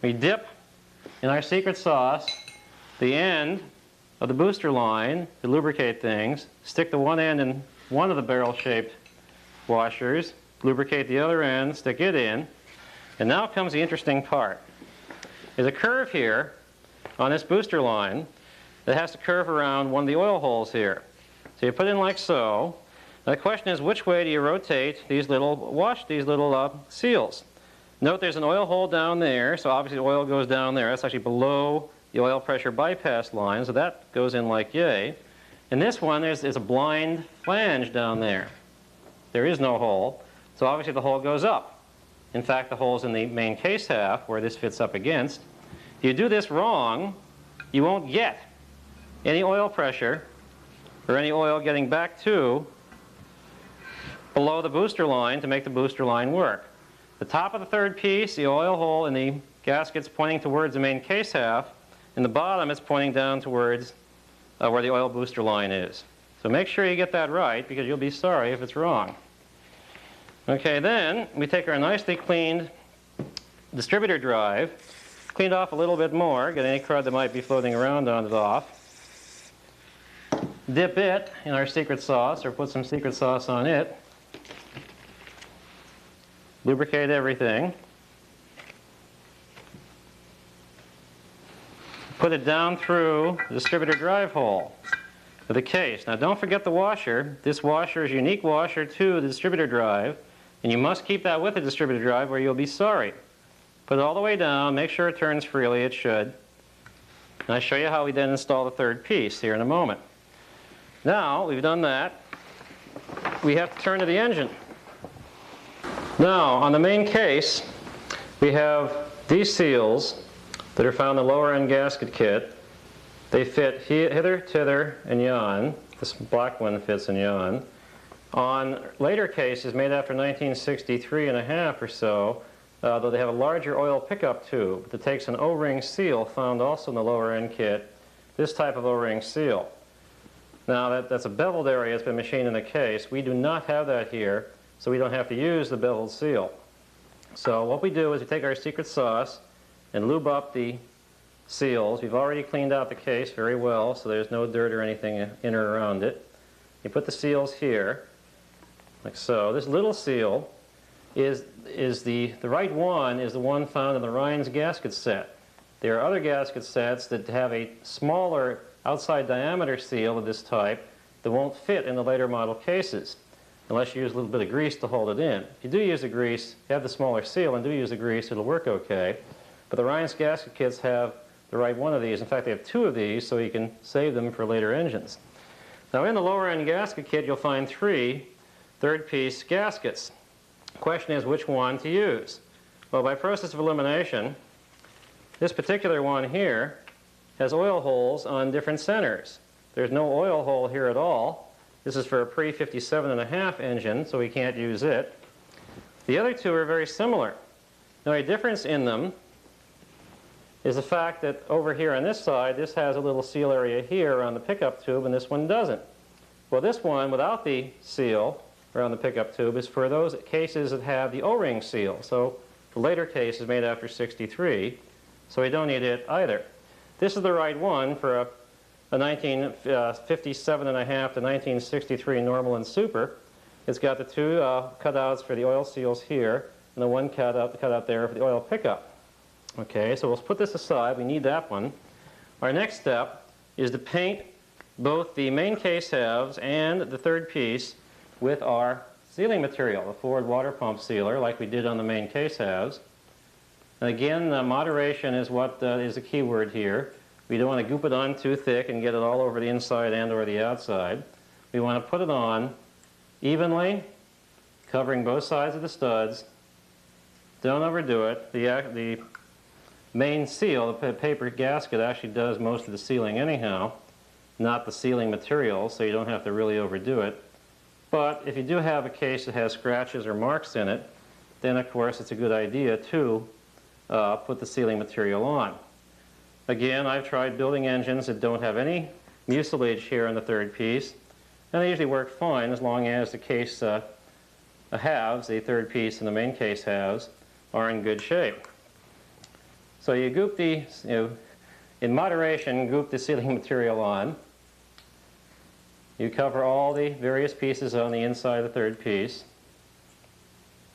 We dip in our secret sauce the end of the booster line to lubricate things, stick the one end in one of the barrel-shaped washers, lubricate the other end, stick it in, and now comes the interesting part. There's a curve here on this booster line that has to curve around one of the oil holes here. So you put in like so. Now the question is, which way do you rotate these little seals? Note there's an oil hole down there, so obviously the oil goes down there. That's actually below the oil pressure bypass line, so that goes in like yay. And this one, there's a blind flange down there. There is no hole, so obviously the hole goes up. In fact, the hole's in the main case half, where this fits up against. If you do this wrong, you won't get any oil pressure or any oil getting back to below the booster line to make the booster line work. The top of the third piece, the oil hole in the gasket's pointing towards the main case half, and the bottom is pointing down towards where the oil booster line is. So make sure you get that right, because you'll be sorry if it's wrong. Okay, then we take our nicely cleaned distributor drive, cleaned off a little bit more, get any crud that might be floating around on it off, dip it in our secret sauce, or put some secret sauce on it, lubricate everything, put it down through the distributor drive hole with a case. Now don't forget the washer. This washer is a unique washer to the distributor drive, and you must keep that with the distributor drive or you'll be sorry. Put it all the way down, make sure it turns freely, it should. And I'll show you how we then install the third piece here in a moment. Now we've done that, we have to turn to the engine. Now on the main case, we have these seals that are found in the lower end gasket kit. They fit hither, tither, and yon. This black one fits in yon. On later cases made after 1963 and a half or so, though they have a larger oil pickup tube that takes an O-ring seal found also in the lower end kit, this type of O-ring seal. Now that's a beveled area that's been machined in the case. We do not have that here, so we don't have to use the beveled seal. So what we do is we take our secret sauce and lube up the seals. We've already cleaned out the case very well, so there's no dirt or anything in or around it. You put the seals here, like so. This little seal is the right one is the one found in the Rhines gasket set. There are other gasket sets that have a smaller outside diameter seal of this type that won't fit in the later model cases unless you use a little bit of grease to hold it in. If you do use the grease, have the smaller seal and do use the grease, it'll work okay. But the Rhines gasket kits have the right one of these. In fact, they have two of these, so you can save them for later engines. Now in the lower end gasket kit, you'll find three third-piece gaskets. The question is which one to use. Well, by process of elimination, this particular one here has oil holes on different centers. There's no oil hole here at all. This is for a pre-57.5 engine, so we can't use it. The other two are very similar. Now, a difference in them is the fact that over here on this side, this has a little seal area here around the pickup tube, and this one doesn't. Well, this one, without the seal around the pickup tube, is for those cases that have the O-ring seal. So the later case is made after 63, so we don't need it either. This is the right one for a 1957.5 to 1963 normal and super. It's got the two cutouts for the oil seals here, and the one cutout there for the oil pickup. Okay, so we'll put this aside. We need that one. Our next step is to paint both the main case halves and the third piece with our sealing material, the forward water pump sealer, like we did on the main case halves. And again, moderation is what is the key word here. We don't want to goop it on too thick and get it all over the inside and or the outside. We want to put it on evenly, covering both sides of the studs. Don't overdo it. The main seal, the paper gasket, actually does most of the sealing anyhow, not the sealing material, so you don't have to really overdo it. But if you do have a case that has scratches or marks in it, then of course it's a good idea to put the sealing material on. Again, I've tried building engines that don't have any mucilage here on the third piece, and they usually work fine as long as the case halves, the third piece and the main case halves, are in good shape. So you goop the, in moderation, goop the sealing material on. You cover all the various pieces on the inside of the third piece,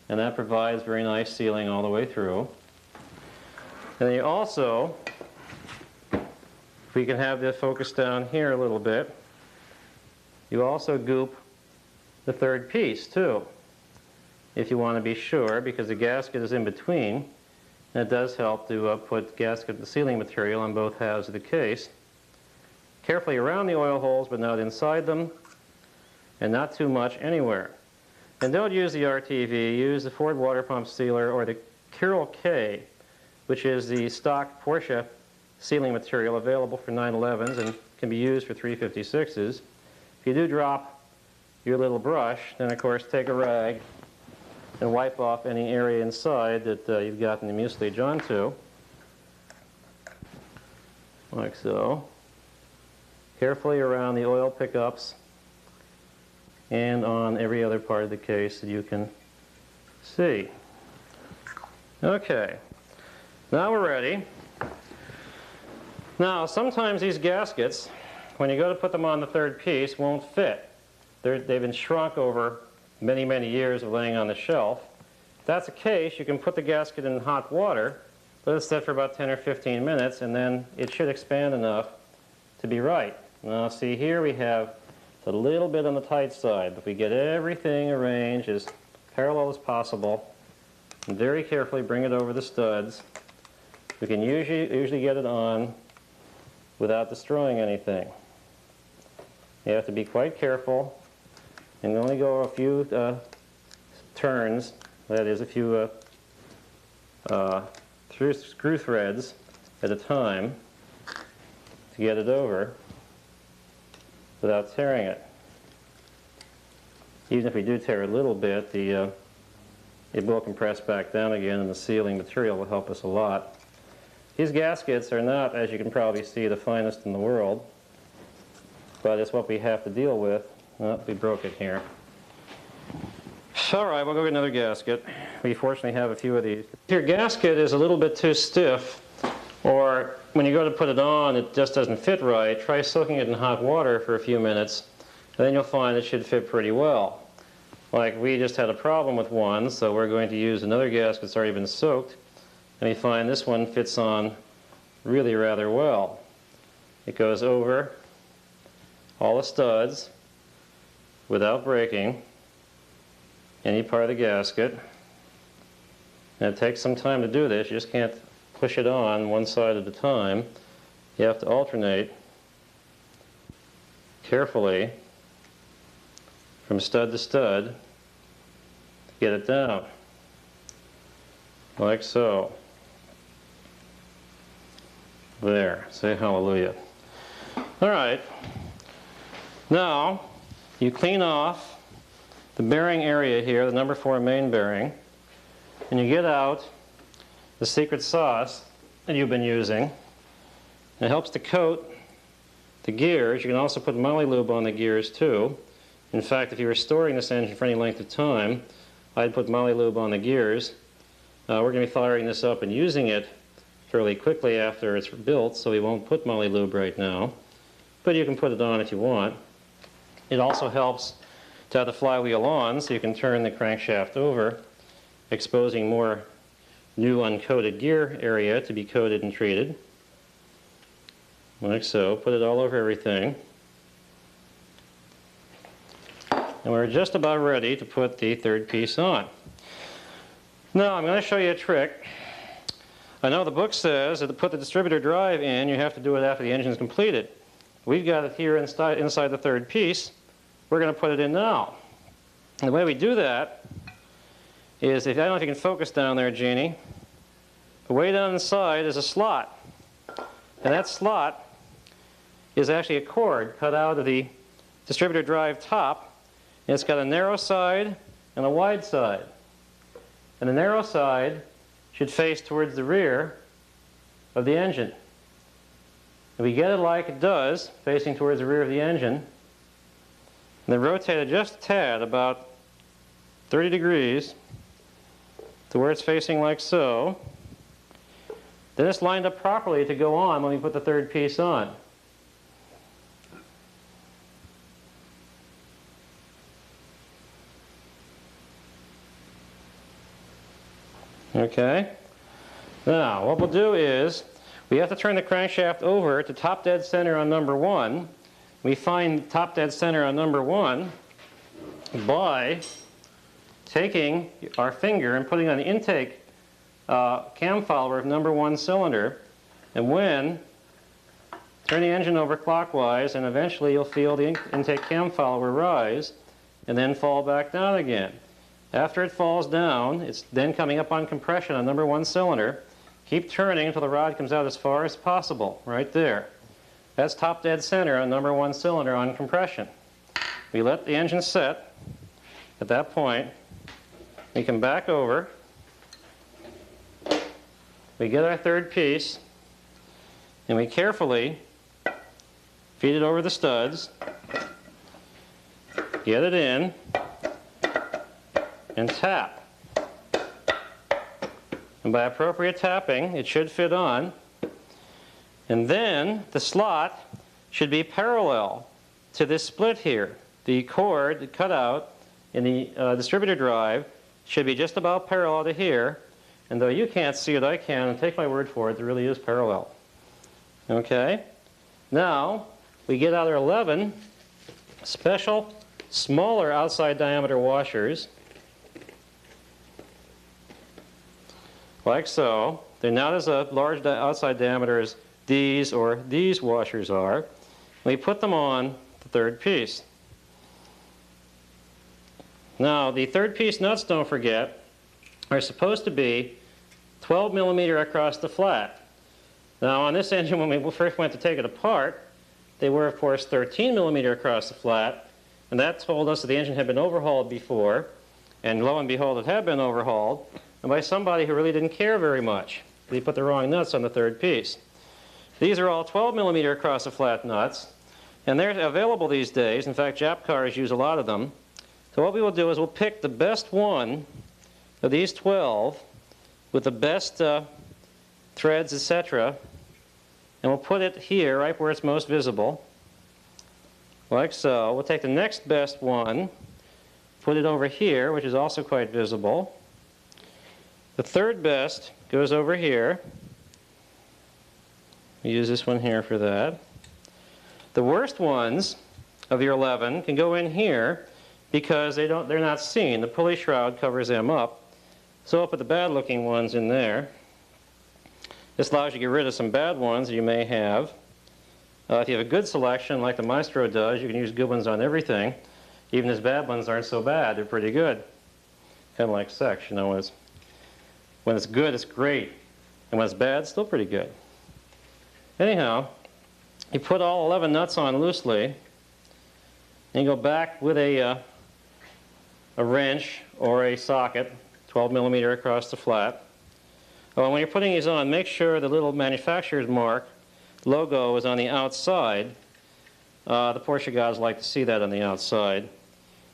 and that provides very nice sealing all the way through. And then you also, if we can have this focus down here a little bit, you also goop the third piece too, if you want to be sure, because the gasket is in between, and it does help to put gasket the sealing material on both halves of the case. Carefully around the oil holes, but not inside them, and not too much anywhere. And don't use the RTV, use the Ford water pump sealer or the Carroll K, which is the stock Porsche sealing material available for 911s and can be used for 356s. If you do drop your little brush, then of course take a rag and wipe off any area inside that you've gotten the mucilage onto, like so. Carefully around the oil pickups and on every other part of the case that you can see. Okay, now we're ready. Now sometimes these gaskets, when you go to put them on the third piece, won't fit. They've been shrunk over many, many years of laying on the shelf. If that's the case, you can put the gasket in hot water, let it sit for about 10 or 15 minutes, and then it should expand enough to be right. Now see, here we have a little bit on the tight side, but we get everything arranged as parallel as possible and very carefully bring it over the studs. We can usually get it on without destroying anything. You have to be quite careful and only go a few turns, that is a few screw threads at a time to get it over without tearing it. Even if we do tear a little bit, it will compress back down again, and the sealing material will help us a lot. These gaskets are not, as you can probably see, the finest in the world, but it's what we have to deal with. Oh, we broke it here. All right, we'll go get another gasket. We fortunately have a few of these. If your gasket is a little bit too stiff, or when you go to put it on, it just doesn't fit right, try soaking it in hot water for a few minutes, and then you'll find it should fit pretty well. Like we just had a problem with one, so we're going to use another gasket that's already been soaked, and we find this one fits on really rather well. It goes over all the studs without breaking any part of the gasket. And it takes some time to do this. You just can't push it on one side at a time. You have to alternate carefully from stud to stud to get it down, like so. There, say hallelujah. All right, now you clean off the bearing area here, the number 4 main bearing, and you get out the secret sauce that you've been using. It helps to coat the gears. You can also put moly lube on the gears too. In fact, if you were storing this engine for any length of time, I'd put moly lube on the gears. We're going to be firing this up and using it fairly quickly after it's built, so we won't put moly lube right now. But you can put it on if you want. It also helps to have the flywheel on, so you can turn the crankshaft over, exposing more new uncoated gear area to be coated and treated. Like so. Put it all over everything. And we're just about ready to put the third piece on. Now I'm going to show you a trick. I know the book says that to put the distributor drive in, you have to do it after the engine is completed. We've got it here inside the third piece. We're going to put it in now. And the way we do that is, I don't know if you can focus down there, Jeannie, way down inside is a slot. And that slot is actually a cord cut out of the distributor drive top. And it's got a narrow side and a wide side. And the narrow side should face towards the rear of the engine. If we get it like it does, facing towards the rear of the engine, and then rotate it just a tad, about 30 degrees, to where it's facing like so, then it's lined up properly to go on when we put the third piece on. Okay? Now, what we'll do is, we have to turn the crankshaft over to top dead center on number 1. We find top dead center on number 1 by taking our finger and putting on the intake cam follower of number 1 cylinder, and when turn the engine over clockwise, and eventually you'll feel the intake cam follower rise and then fall back down again. After it falls down, it's then coming up on compression on number 1 cylinder. Keep turning until the rod comes out as far as possible, right there. That's top dead center on number 1 cylinder on compression. We let the engine set. At that point, we can back over. We get our third piece, and we carefully feed it over the studs, get it in, and tap. And by appropriate tapping, it should fit on. And then the slot should be parallel to this split here. The cord cut out in the distributor drive should be just about parallel to here. And though you can't see it, I can, and take my word for it, it really is parallel. Okay? Now, we get out our 11 special, smaller outside diameter washers, like so. They're not as a large outside diameter as these or these washers are. We put them on the third piece. Now, the third piece nuts, don't forget, are supposed to be 12 millimeter across the flat. Now, on this engine, when we first went to take it apart, they were, of course, 13 millimeter across the flat, and that told us that the engine had been overhauled before, and lo and behold, it had been overhauled, and by somebody who really didn't care very much. They put the wrong nuts on the third piece. These are all 12 millimeter across the flat nuts, and they're available these days. In fact, Jap cars use a lot of them. So what we will do is we'll pick the best one of these 12 with the best threads, etc., and we'll put it here, right where it's most visible, like so. We'll take the next best one, put it over here, which is also quite visible. The third best goes over here. We use this one here for that. The worst ones of your 11 can go in here because they're not seen. The pulley shroud covers them up. So I'll put the bad looking ones in there. This allows you to get rid of some bad ones that you may have. If you have a good selection like the Maestro does, you can use good ones on everything. Even his bad ones aren't so bad. They're pretty good. Kind of like sex, you know, when it's good, it's great. And when it's bad, it's still pretty good. Anyhow, you put all 11 nuts on loosely, and you go back with a wrench or a socket, 12 millimeter across the flat. Oh, and when you're putting these on, make sure the little manufacturer's mark logo is on the outside. The Porsche guys like to see that on the outside,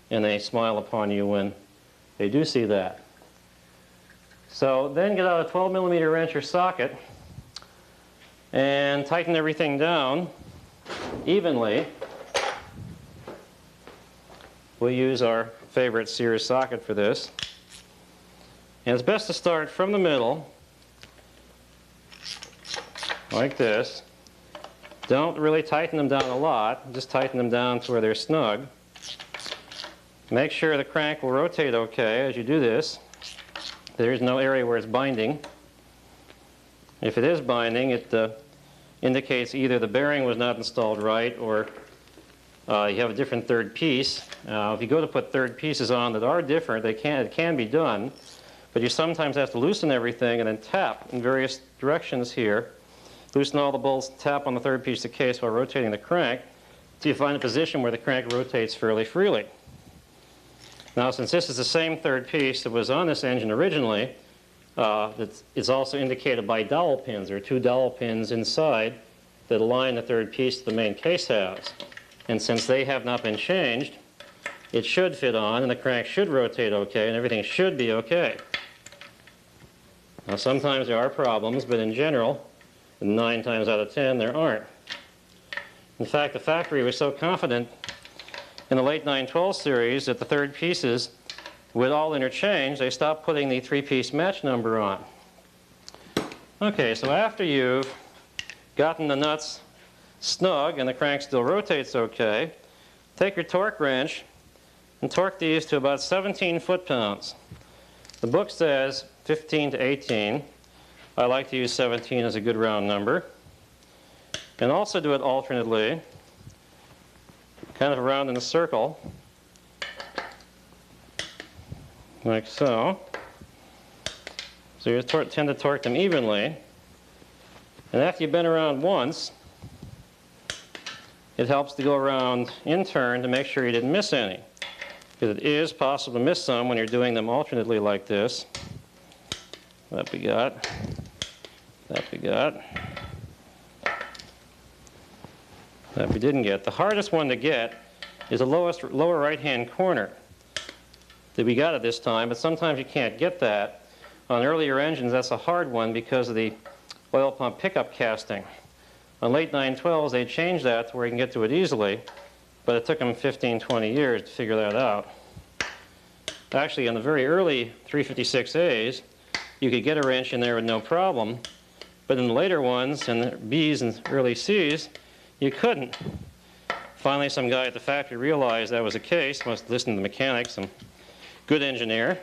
and they smile upon you when they do see that. So then get out a 12 millimeter wrench or socket and tighten everything down evenly. We'll use our favorite Sears socket for this. And it's best to start from the middle, like this. Don't really tighten them down a lot, just tighten them down to where they're snug. Make sure the crank will rotate okay as you do this. There is no area where it's binding. If it is binding, it indicates either the bearing was not installed right or you have a different third piece. If you go to put third pieces on that are different, it can be done, but you sometimes have to loosen everything and then tap in various directions here. Loosen all the bolts, tap on the third piece of the case while rotating the crank till you find a position where the crank rotates fairly freely. Now, since this is the same third piece that was on this engine originally, it's also indicated by dowel pins. There are two dowel pins inside that align the third piece that the main case has. And since they have not been changed, it should fit on and the crank should rotate okay and everything should be okay. Now, sometimes there are problems, but in general, 9 times out of 10 there aren't. In fact, the factory was so confident in the late 912 series that the third pieces would all interchange, they stopped putting the 3-piece match number on. Okay, so after you've gotten the nuts snug and the crank still rotates okay, take your torque wrench and torque these to about 17 foot-pounds. The book says 15 to 18. I like to use 17 as a good round number. And also do it alternately, kind of around in a circle, like so. So you tend to torque them evenly. And after you've been around once, it helps to go around in turn to make sure you didn't miss any. Because it is possible to miss some when you're doing them alternately like this. That we got. That we got. That we didn't get. The hardest one to get is the lower right-hand corner that we got at this time, but sometimes you can't get that. On earlier engines, that's a hard one because of the oil pump pickup casting. On late 912s, they changed that to where you can get to it easily, but it took them 15, 20 years to figure that out. Actually, on the very early 356As, you could get a wrench in there with no problem, but in the later ones, and the Bs and early Cs, you couldn't. Finally, some guy at the factory realized that was the case, must have listened to the mechanics, some good engineer,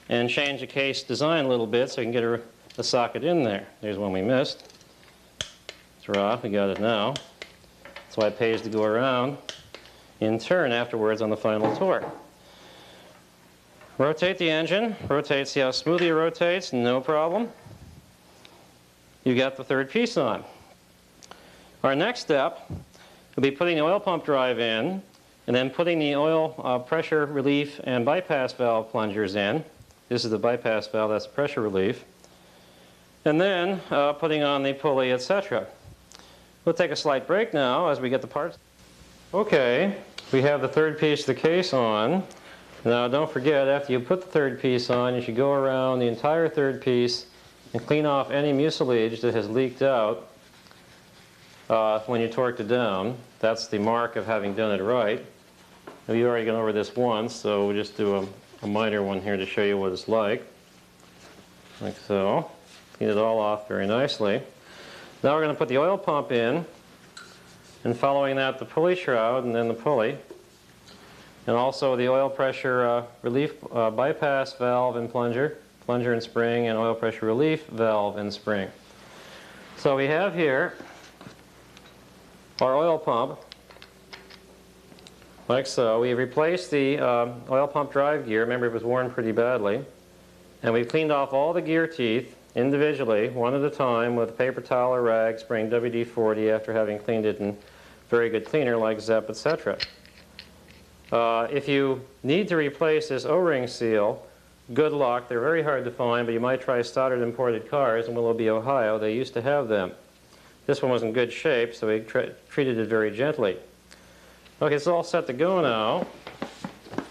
and changed the case design a little bit so you can get a socket in there. There's one we missed. It's rough, we got it now. That's why it pays to go around in turn afterwards on the final torque. Rotate the engine, rotate, see how smoothly it rotates, no problem. You got the third piece on. Our next step will be putting the oil pump drive in and then putting the oil pressure relief and bypass valve plungers in. This is the bypass valve, that's pressure relief. And then putting on the pulley, etc. We'll take a slight break now as we get the parts. Okay, we have the third piece of the case on. Now don't forget, after you put the third piece on, you should go around the entire third piece and clean off any mucilage that has leaked out when you torqued it down. That's the mark of having done it right. We've already gone over this once, so we'll just do a minor one here to show you what it's like so. Clean it all off very nicely. Now we're going to put the oil pump in, and following that the pulley shroud and then the pulley, and also the oil pressure relief bypass valve and plunger and spring, and oil pressure relief valve and spring. So we have here our oil pump, like so. We replaced the oil pump drive gear. Remember, it was worn pretty badly. And we've cleaned off all the gear teeth individually, one at a time, with a paper towel or rag, spraying WD-40 after having cleaned it in very good cleaner like Zep, etc. If you need to replace this O-ring seal, good luck. They're very hard to find, but you might try Stoddard Imported Cars in Willoughby, Ohio. They used to have them. This one was in good shape, so we treated it very gently. Okay, it's all set to go now.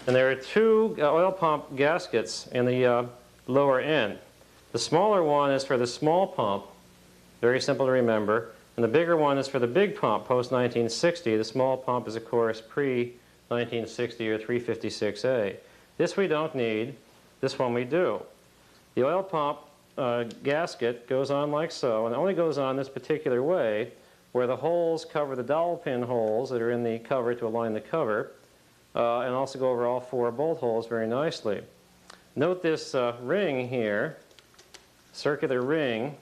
And there are two oil pump gaskets in the lower end. The smaller one is for the small pump, very simple to remember, and the bigger one is for the big pump, post-1960. The small pump is, of course, pre-1960 or 356A. This we don't need. This one we do. The oil pump gasket goes on like so, and it only goes on this particular way, where the holes cover the dowel pin holes that are in the cover to align the cover. and also go over all 4 bolt holes very nicely. Note this ring here, circular ring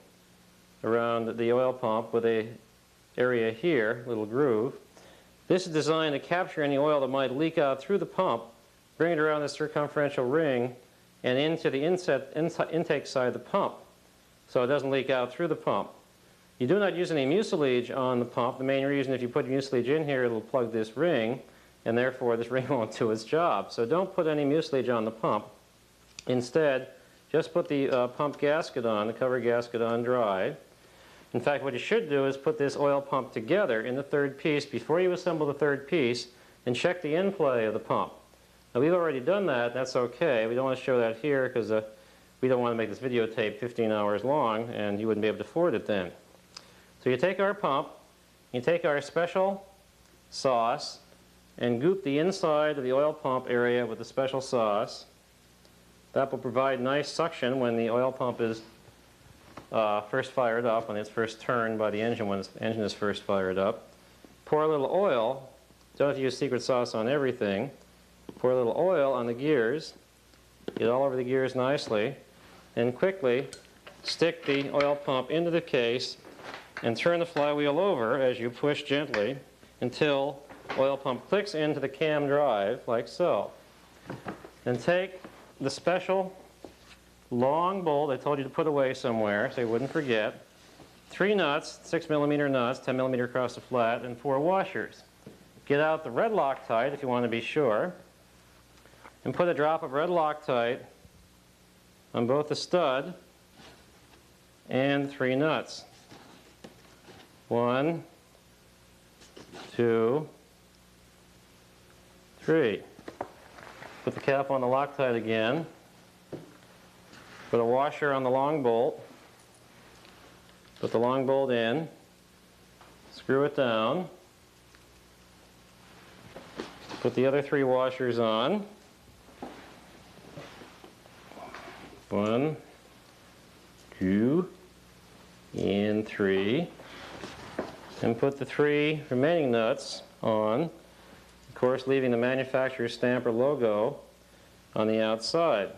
around the oil pump with a area here, little groove. This is designed to capture any oil that might leak out through the pump, bring it around this circumferential ring and into the intake side of the pump, so it doesn't leak out through the pump. You do not use any mucilage on the pump. The main reason, if you put mucilage in here, it'll plug this ring, and therefore this ring won't do its job. So don't put any mucilage on the pump. Instead, just put the pump gasket on, the cover gasket on dry. In fact, what you should do is put this oil pump together in the 3rd piece before you assemble the 3rd piece and check the end play of the pump. Now we've already done that. That's okay. We don't want to show that here because we don't want to make this videotape 15 hours long and you wouldn't be able to afford it then. So you take our pump, you take our special sauce and goop the inside of the oil pump area with the special sauce. That will provide nice suction when the oil pump is first fired up, when it's first turned by the engine, when the engine is first fired up. Pour a little oil. Don't have to use secret sauce on everything. Pour a little oil on the gears. Get all over the gears nicely. And quickly stick the oil pump into the case and turn the flywheel over as you push gently until oil pump clicks into the cam drive, like so. Then take the special long bolt I told you to put away somewhere so you wouldn't forget. 3 nuts, 6mm nuts, 10mm across the flat, and 4 washers. Get out the red Loctite if you want to be sure, and put a drop of red Loctite on both the stud and 3 nuts. 1, 2, 3. Put the cap on the Loctite again. Put a washer on the long bolt. Put the long bolt in. Screw it down. Put the other 3 washers on. 1, 2, and 3. And put the 3 remaining nuts on, of course leaving the manufacturer's stamp or logo on the outside,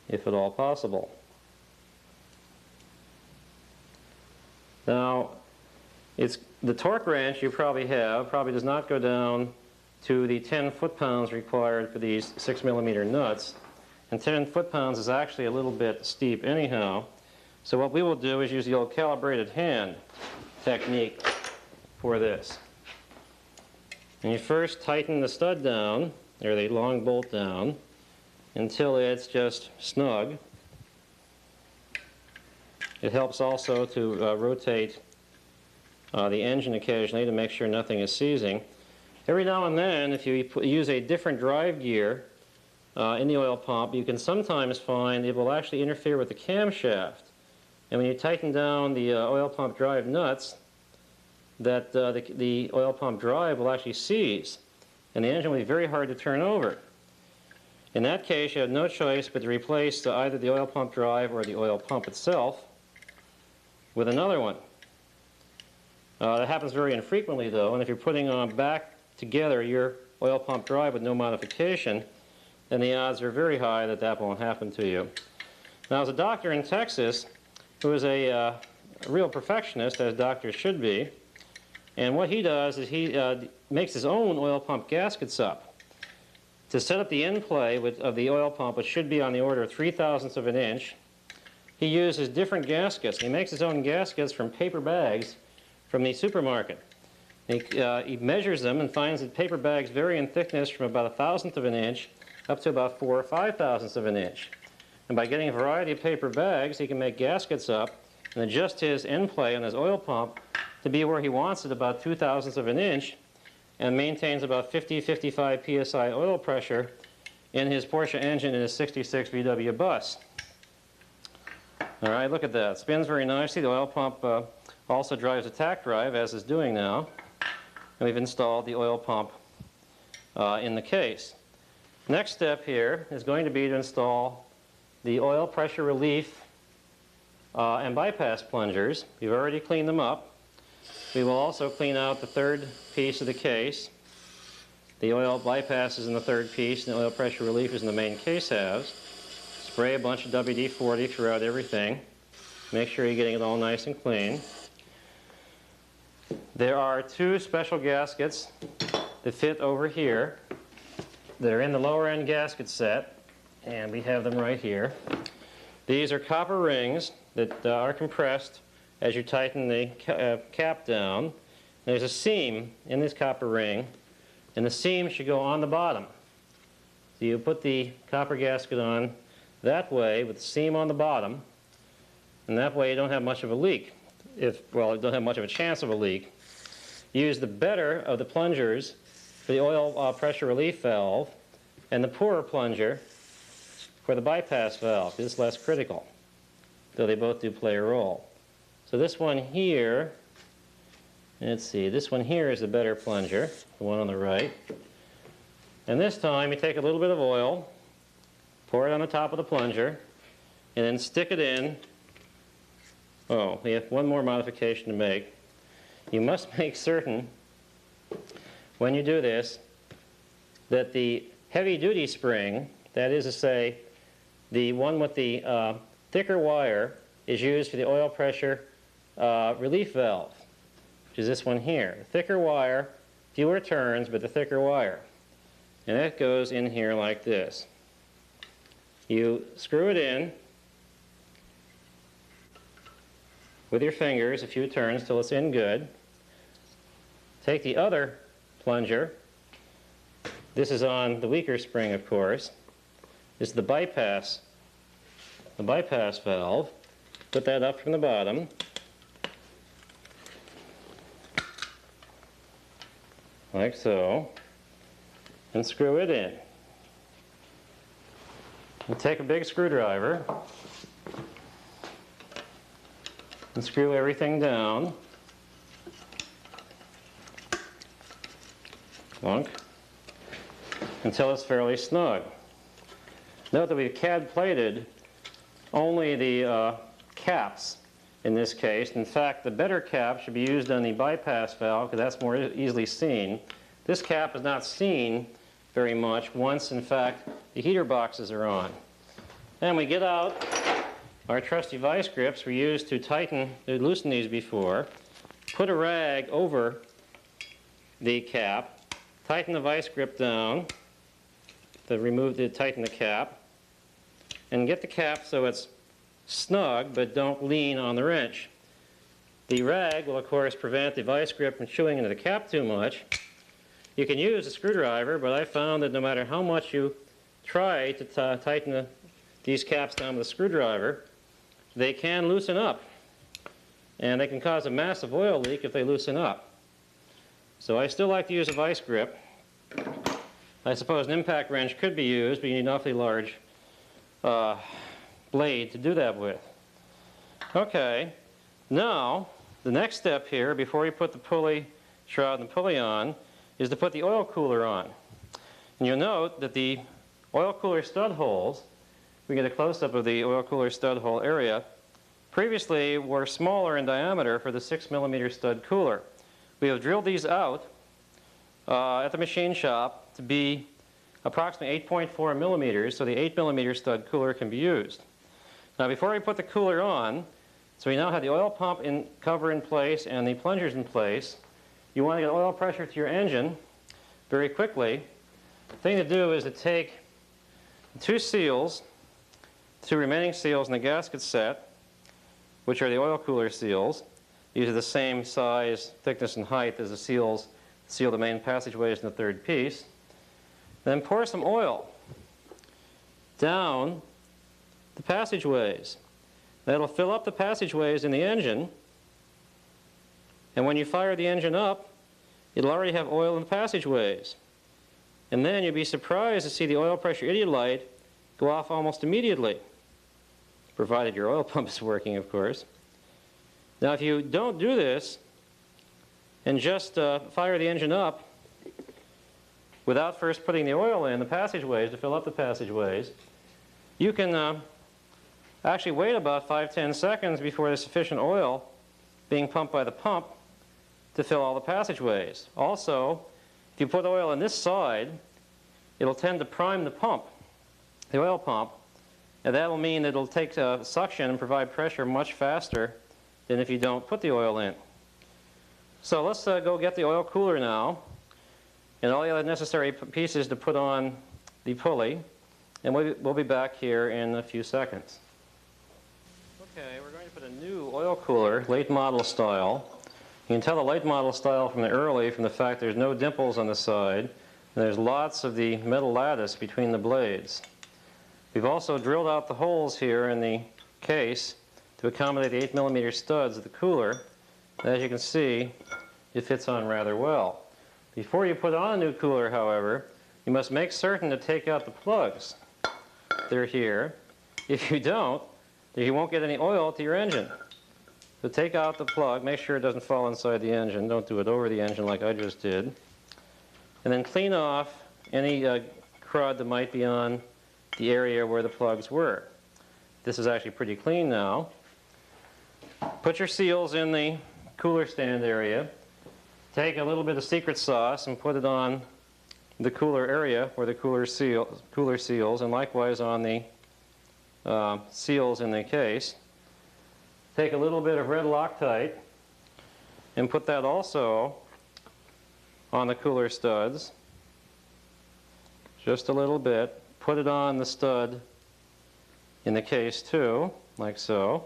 if at all possible. Now, the torque wrench you probably have probably does not go down to the 10 foot-pounds required for these 6mm nuts, and 10 foot-pounds is actually a little bit steep anyhow. So what we will do is use the old calibrated hand technique for this. And you first tighten the stud down, or the long bolt down, until it's just snug. It helps also to rotate the engine occasionally to make sure nothing is seizing. Every now and then, if you use a different drive gear in the oil pump, you can sometimes find it will actually interfere with the camshaft. And when you tighten down the oil pump drive nuts, that the oil pump drive will actually seize, and the engine will be very hard to turn over. In that case, you have no choice but to replace either the oil pump drive or the oil pump itself with another one. That happens very infrequently, though, and if you're putting back together your oil pump drive with no modification, then the odds are very high that that won't happen to you. Now, as a doctor in Texas who is a real perfectionist, as doctors should be, and what he does is he makes his own oil pump gaskets up. To set up the end play of the oil pump, which should be on the order of 3/1000ths of an inch, he uses different gaskets. He makes his own gaskets from paper bags from the supermarket. He measures them and finds that paper bags vary in thickness from about 1/1000th of an inch up to about 4 or 5/1000ths of an inch. And by getting a variety of paper bags, he can make gaskets up and adjust his end play on his oil pump to be where he wants it, about 2/1000ths of an inch, and maintains about 50-55 psi oil pressure in his Porsche engine in his 66 VW bus. All right, look at that. Spins very nicely. The oil pump also drives a tack drive, as is doing now. And we've installed the oil pump in the case. Next step here is going to be to install the oil pressure relief and bypass plungers. We've already cleaned them up. We will also clean out the 3rd piece of the case. The oil bypass is in the third piece, and the oil pressure relief is in the main case halves. Spray a bunch of WD-40 throughout everything. Make sure you're getting it all nice and clean. There are two special gaskets that fit over here that are in the lower end gasket set, and we have them right here. These are copper rings that are compressed as you tighten the cap down. There's a seam in this copper ring, and the seam should go on the bottom. So you put the copper gasket on that way with the seam on the bottom, and that way you don't have much of a leak. Well, you don't have much of a chance of a leak. Use the better of the plungers for the oil pressure relief valve and the poorer plunger for the bypass valve. This is less critical, though they both do play a role. So this one here, let's see, this one here is the better plunger, the one on the right. And this time you take a little bit of oil, pour it on the top of the plunger, and then stick it in. Oh, we have one more modification to make. You must make certain, when you do this, that the heavy-duty spring, that is to say, the one with the thicker wire, is used for the oil pressure relief valve, which is this one here. The thicker wire, fewer turns, but the thicker wire. And that goes in here like this. You screw it in with your fingers a few turns till it's in good. Take the other plunger. This is on the weaker spring, of course. This is the bypass valve. Put that up from the bottom. Like so. And screw it in. And take a big screwdriver and screw everything down. Clunk. Until it's fairly snug. Note that we've CAD plated only the caps in this case. In fact, the better cap should be used on the bypass valve because that's more easily seen. This cap is not seen very much once, in fact, the heater boxes are on. Then we get out our trusty vice grips we used to loosen these before. Put a rag over the cap, tighten the vice grip down to tighten the cap, and get the cap so it's snug but don't lean on the wrench. The rag will of course prevent the vice grip from chewing into the cap too much. You can use a screwdriver, but I found that no matter how much you try to tighten these caps down with a screwdriver, they can loosen up. And they can cause a massive oil leak if they loosen up. So I still like to use a vice grip. I suppose an impact wrench could be used, but you need an awfully large blade to do that with. Okay, now the next step here, before we put the pulley shroud and the pulley on, is to put the oil cooler on. And you'll note that the oil cooler stud holes, we get a close-up of the oil cooler stud hole area, previously were smaller in diameter for the 6mm stud cooler. We have drilled these out at the machine shop to be approximately 8.4 millimeters, so the 8mm stud cooler can be used. Now before we put the cooler on, so we now have the oil pump cover in place and the plungers in place, you want to get oil pressure to your engine very quickly. The thing to do is to take two remaining seals in the gasket set, which are the oil cooler seals. These are the same size, thickness, and height as the seals that seal the main passageways in the third piece. Then pour some oil down the passageways. That'll fill up the passageways in the engine, and when you fire the engine up, it'll already have oil in the passageways. And then you'll be surprised to see the oil pressure idiot light go off almost immediately, provided your oil pump is working, of course. Now if you don't do this and just fire the engine up without first putting the oil in the passageways to fill up the passageways, you can actually wait about 5-10 seconds before there's sufficient oil being pumped by the pump to fill all the passageways. Also, if you put oil on this side, it'll tend to prime the pump, the oil pump, and that will mean that it'll take suction and provide pressure much faster than if you don't put the oil in. So let's go get the oil cooler now, and all the other necessary pieces to put on the pulley, and we'll be back here in a few seconds. Okay, we're going to put a new oil cooler, late model style. You can tell the late model style from the early from the fact there's no dimples on the side, and there's lots of the metal lattice between the blades. We've also drilled out the holes here in the case to accommodate the 8mm studs of the cooler. As you can see, it fits on rather well. Before you put on a new cooler, however, you must make certain to take out the plugs. They're here. If you don't, then you won't get any oil to your engine. So take out the plug, make sure it doesn't fall inside the engine. Don't do it over the engine like I just did. And then clean off any crud that might be on the area where the plugs were. This is actually pretty clean now. Put your seals in the cooler stand area. Take a little bit of secret sauce and put it on the cooler area where the cooler seals, and likewise on the seals in the case. Take a little bit of red Loctite and put that also on the cooler studs. Just a little bit. Put it on the stud in the case too, like so.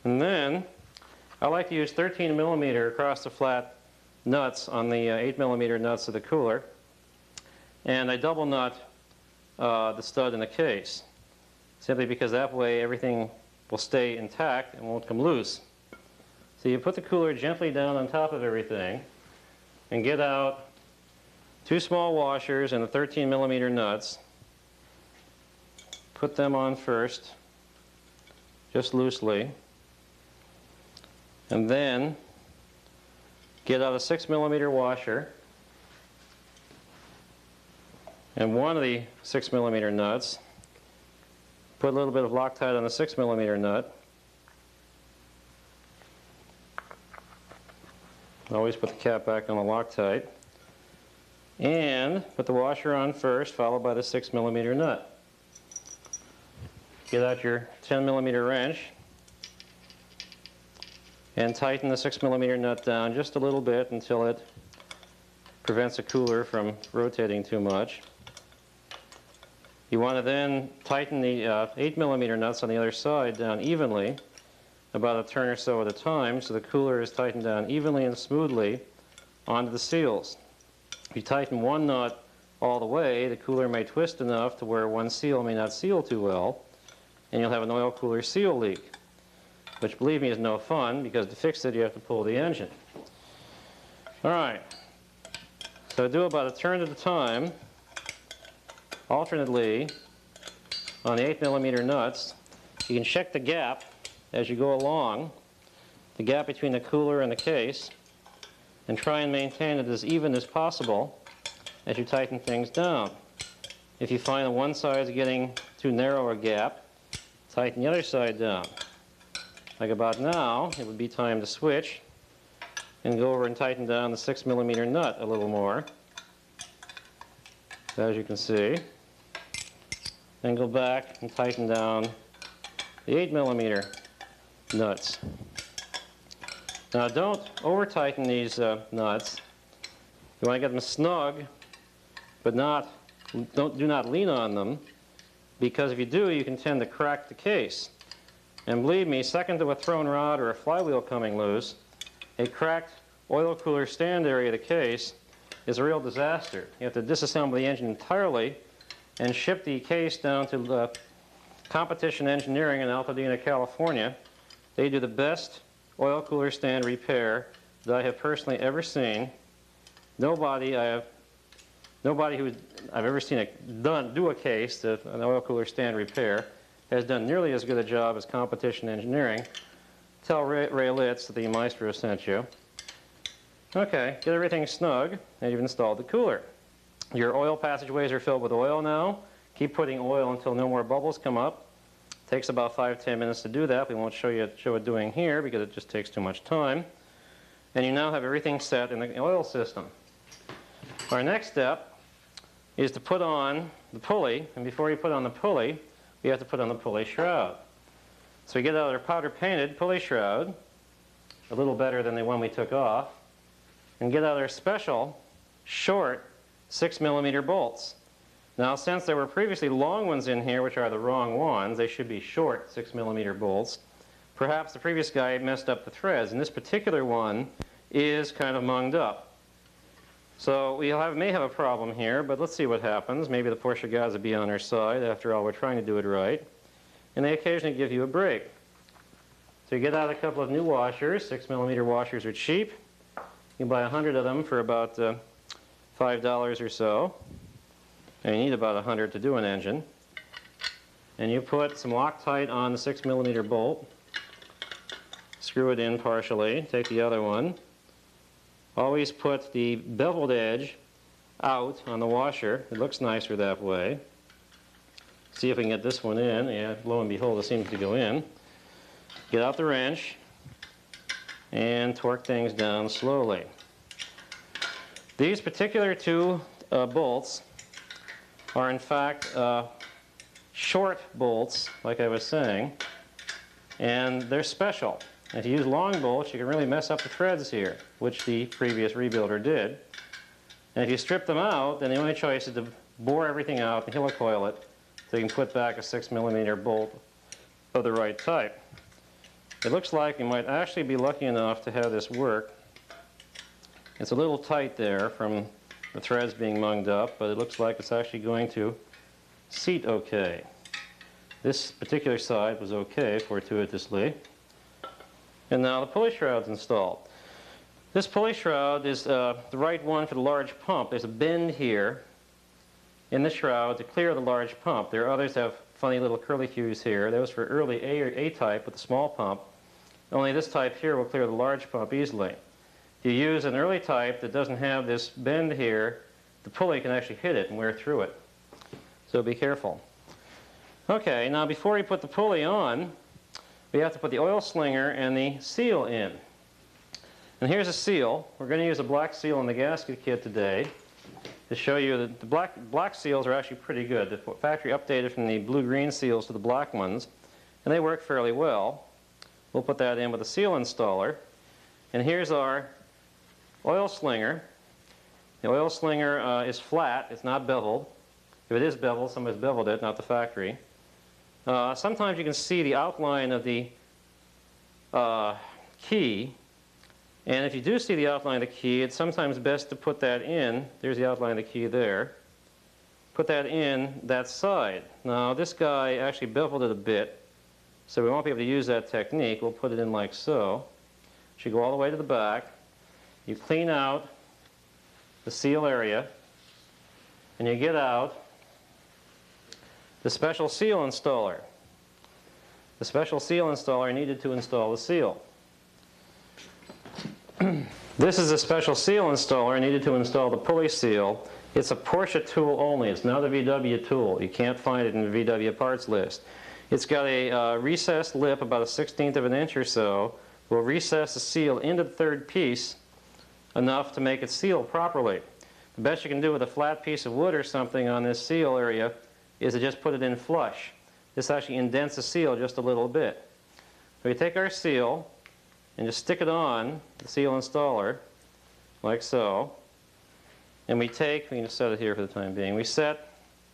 And then I like to use 13mm across the flat nuts on the 8mm nuts of the cooler, and I double nut the stud in the case, simply because that way everything will stay intact and won't come loose. So you put the cooler gently down on top of everything and get out 2 small washers and the 13mm nuts. Put them on first, just loosely, and then get out a 6mm washer and one of the 6mm nuts. Put a little bit of Loctite on the 6mm nut. Always put the cap back on the Loctite. And put the washer on first, followed by the 6mm nut. Get out your 10mm wrench and tighten the 6mm nut down just a little bit until it prevents the cooler from rotating too much. You want to then tighten the 8mm nuts on the other side down evenly, about a turn or so at a time, so the cooler is tightened down evenly and smoothly onto the seals. If you tighten one nut all the way, the cooler may twist enough to where one seal may not seal too well, and you'll have an oil cooler seal leak, which, believe me, is no fun, because to fix it you have to pull the engine. Alright, so do about a turn at a time, alternately on the 8mm nuts. You can check the gap as you go along, the gap between the cooler and the case, and try and maintain it as even as possible as you tighten things down. If you find that one side is getting too narrow a gap, tighten the other side down. Like about now, it would be time to switch and go over and tighten down the 6mm nut a little more, as you can see. Then go back and tighten down the 8mm nuts. Now don't over tighten these nuts. You want to get them snug, but do not lean on them, because if you do, you can tend to crack the case. And believe me, second to a thrown rod or a flywheel coming loose, a cracked oil cooler stand area of the case is a real disaster. You have to disassemble the engine entirely and ship the case down to Competition Engineering in Altadena, California. They do the best oil cooler stand repair that I have personally ever seen. Nobody who I've ever seen do a case, an oil cooler stand repair, has done nearly as good a job as Competition Engineering. Tell Ray Litz that the maestro sent you. Okay, get everything snug, and you've installed the cooler. Your oil passageways are filled with oil now. Keep putting oil until no more bubbles come up. Takes about 5–10 minutes to do that. We won't show it doing here because it just takes too much time. And you now have everything set in the oil system. Our next step is to put on the pulley, and before you put on the pulley, we have to put on the pulley shroud. So we get out our powder painted pulley shroud, a little better than the one we took off, and get out our special short 6mm bolts. Now, since there were previously long ones in here, which are the wrong ones, they should be short 6mm bolts. Perhaps the previous guy messed up the threads, and this particular one is kind of munged up. So we may have a problem here, but let's see what happens. Maybe the Porsche guys will be on our side. After all, we're trying to do it right. And they occasionally give you a break. So you get out a couple of new washers. 6mm washers are cheap. You can buy 100 of them for about $5 or so. And you need about 100 to do an engine. And you put some Loctite on the 6mm bolt. Screw it in partially. Take the other one. Always put the beveled edge out on the washer. It looks nicer that way. See if we can get this one in. Yeah, lo and behold, it seems to go in. Get out the wrench and torque things down slowly. These particular two bolts are in fact short bolts, like I was saying, and they're special. If you use long bolts, you can really mess up the threads here, which the previous rebuilder did. And if you strip them out, then the only choice is to bore everything out and helicoil it so you can put back a 6mm bolt of the right type. It looks like you might actually be lucky enough to have this work. It's a little tight there from the threads being munged up, but it looks like it's actually going to seat okay. This particular side was okay, fortuitously. And now the pulley shroud's installed. This pulley shroud is the right one for the large pump. There's a bend here in the shroud to clear the large pump. There are others that have funny little curlicues here. Those for early A type with the small pump. Only this type here will clear the large pump easily. If you use an early type that doesn't have this bend here, the pulley can actually hit it and wear through it. So be careful. Okay, now before we put the pulley on, we have to put the oil slinger and the seal in. And here's a seal. We're going to use a black seal in the gasket kit today to show you that the black seals are actually pretty good. The factory updated from the blue-green seals to the black ones, and they work fairly well. We'll put that in with a seal installer. And here's our oil slinger. The oil slinger is flat. It's not beveled. If it is beveled, somebody's beveled it, not the factory. Sometimes you can see the outline of the key. And if you do see the outline of the key, it's sometimes best to put that in. There's the outline of the key there. Put that in that side. Now this guy actually beveled it a bit, so we won't be able to use that technique. We'll put it in like so. It should go all the way to the back. You clean out the seal area, and you get out the special seal installer. The special seal installer needed to install the seal. This is a special seal installer needed to install the pulley seal. It's a Porsche tool only. It's not a VW tool. You can't find it in the VW parts list. It's got a recessed lip about 1/16 of an inch or so. We'll recess the seal into the third piece enough to make it seal properly. The best you can do with a flat piece of wood or something on this seal area is to just put it in flush. This actually indents the seal just a little bit. So we take our seal and just stick it on the seal installer like so. And we can just set it here for the time being.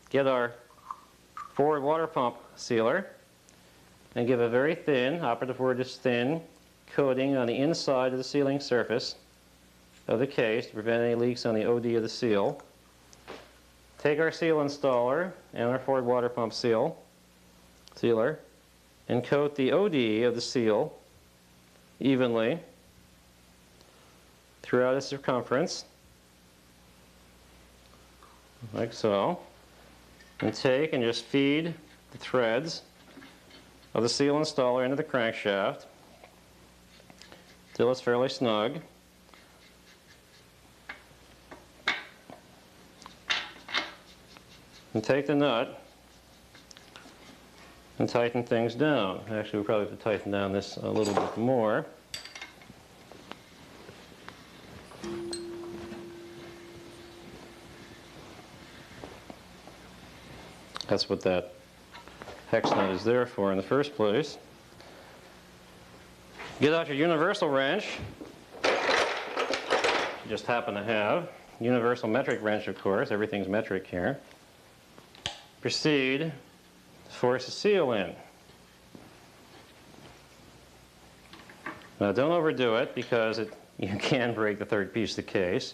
Get our forward water pump sealer and give a very thin, operative word is thin, coating on the inside of the sealing surface of the case to prevent any leaks on the OD of the seal. Take our seal installer and our forward water pump sealer and coat the OD of the seal evenly throughout its circumference, like so. And take and just feed the threads of the seal installer into the crankshaft till it's fairly snug. And take the nut and tighten things down. Actually, we'll probably have to tighten down this a little bit more. That's what that hex nut is there for in the first place. Get out your universal wrench. You just happen to have. Universal metric wrench, of course. Everything's metric here. Proceed to force the seal in. Now don't overdo it because you can break the third piece of the case.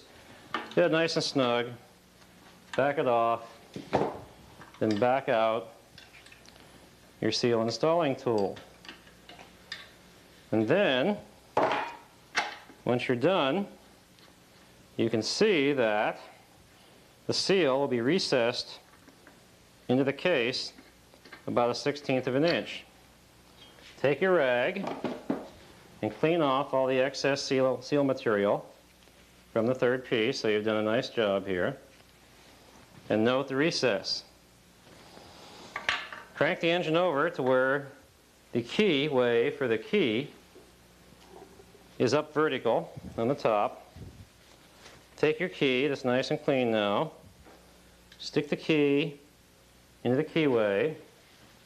Get it nice and snug. Back it off. Then back out your seal installing tool. And then, once you're done, you can see that the seal will be recessed into the case about 1/16 of an inch. Take your rag and clean off all the excess seal material from the third piece, so you've done a nice job here. And note the recess. Crank the engine over to where the key way for the key is up vertical on the top. Take your key, that's nice and clean now. Stick the key into the keyway,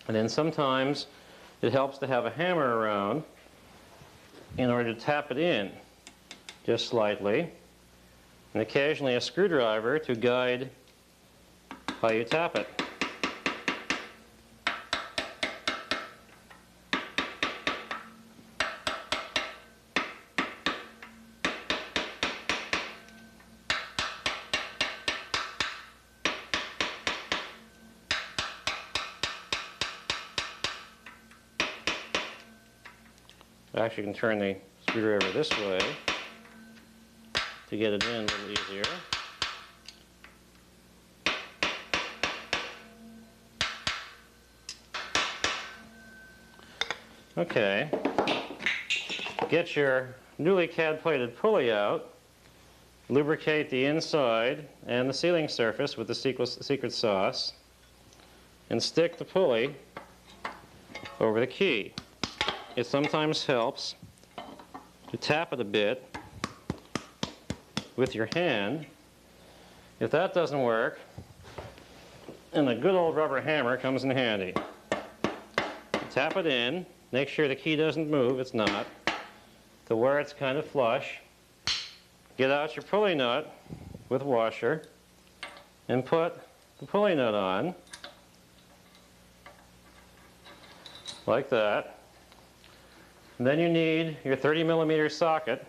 and then sometimes it helps to have a hammer around in order to tap it in just slightly, and occasionally a screwdriver to guide how you tap it. Actually, you can turn the screwdriver this way to get it in a little easier. Okay. Get your newly CAD-plated pulley out. Lubricate the inside and the sealing surface with the secret sauce. And stick the pulley over the key. It sometimes helps to tap it a bit with your hand. If that doesn't work, then a good old rubber hammer comes in handy. Tap it in, make sure the key doesn't move, it's not, to where it's kind of flush. Get out your pulley nut with washer and put the pulley nut on, like that. And then you need your 30mm socket,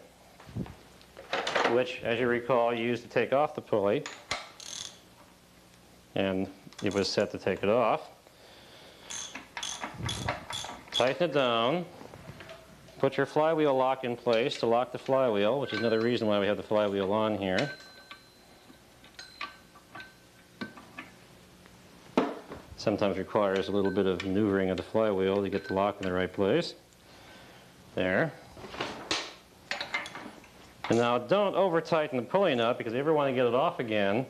which, as you recall, you used to take off the pulley, and it was set to take it off. Tighten it down. Put your flywheel lock in place to lock the flywheel, which is another reason why we have the flywheel on here. Sometimes requires a little bit of maneuvering of the flywheel to get the lock in the right place. There. And now don't over tighten the pulley nut, because if you ever want to get it off again,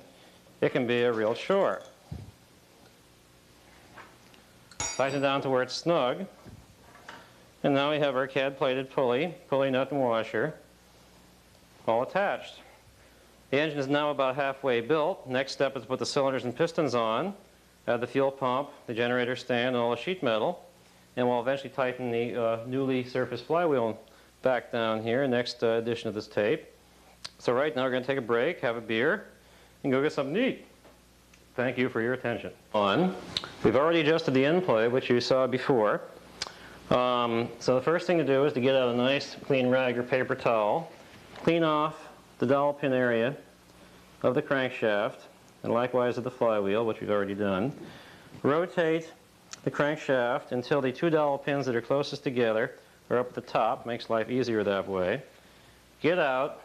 it can be a real chore. Tighten it down to where it's snug. And now we have our CAD-plated pulley nut and washer, all attached. The engine is now about halfway built. Next step is to put the cylinders and pistons on, add the fuel pump, the generator stand, and all the sheet metal. And we'll eventually tighten the newly surfaced flywheel back down here, next edition of this tape. So right now we're going to take a break, have a beer, and go get something to eat. Thank you for your attention. We've already adjusted the end plate, which you saw before. So the first thing to do is to get out a nice clean rag or paper towel, clean off the dowel pin area of the crankshaft, and likewise of the flywheel, which we've already done. Rotate the crankshaft until the two dowel pins that are closest together are up at the top. Makes life easier that way. Get out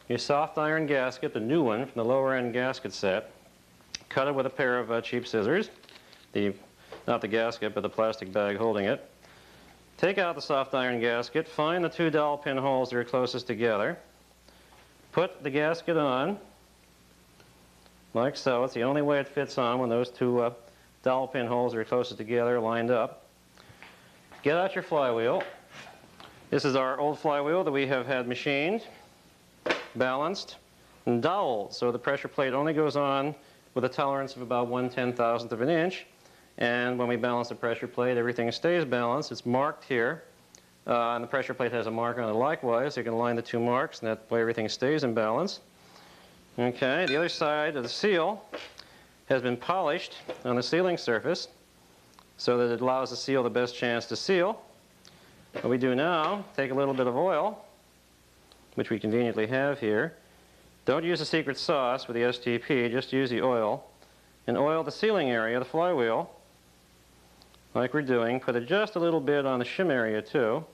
your soft iron gasket, the new one from the lower end gasket set. Cut it with a pair of cheap scissors. Not the gasket, but the plastic bag holding it. Take out the soft iron gasket. Find the two dowel pin holes that are closest together. Put the gasket on, like so. It's the only way it fits on when those two dowel pin holes are closest together, lined up. Get out your flywheel. This is our old flywheel that we have had machined, balanced, and doweled, so the pressure plate only goes on with a tolerance of about 1/10,000th of an inch. And when we balance the pressure plate, everything stays balanced. It's marked here. And the pressure plate has a mark on it likewise. You can line the two marks, and that way everything stays in balance. Okay, the other side of the seal has been polished on the sealing surface so that it allows the seal the best chance to seal. What we do now, take a little bit of oil, which we conveniently have here. Don't use the secret sauce with the STP, just use the oil. And oil the sealing area, the flywheel, like we're doing. Put it just a little bit on the shim area too.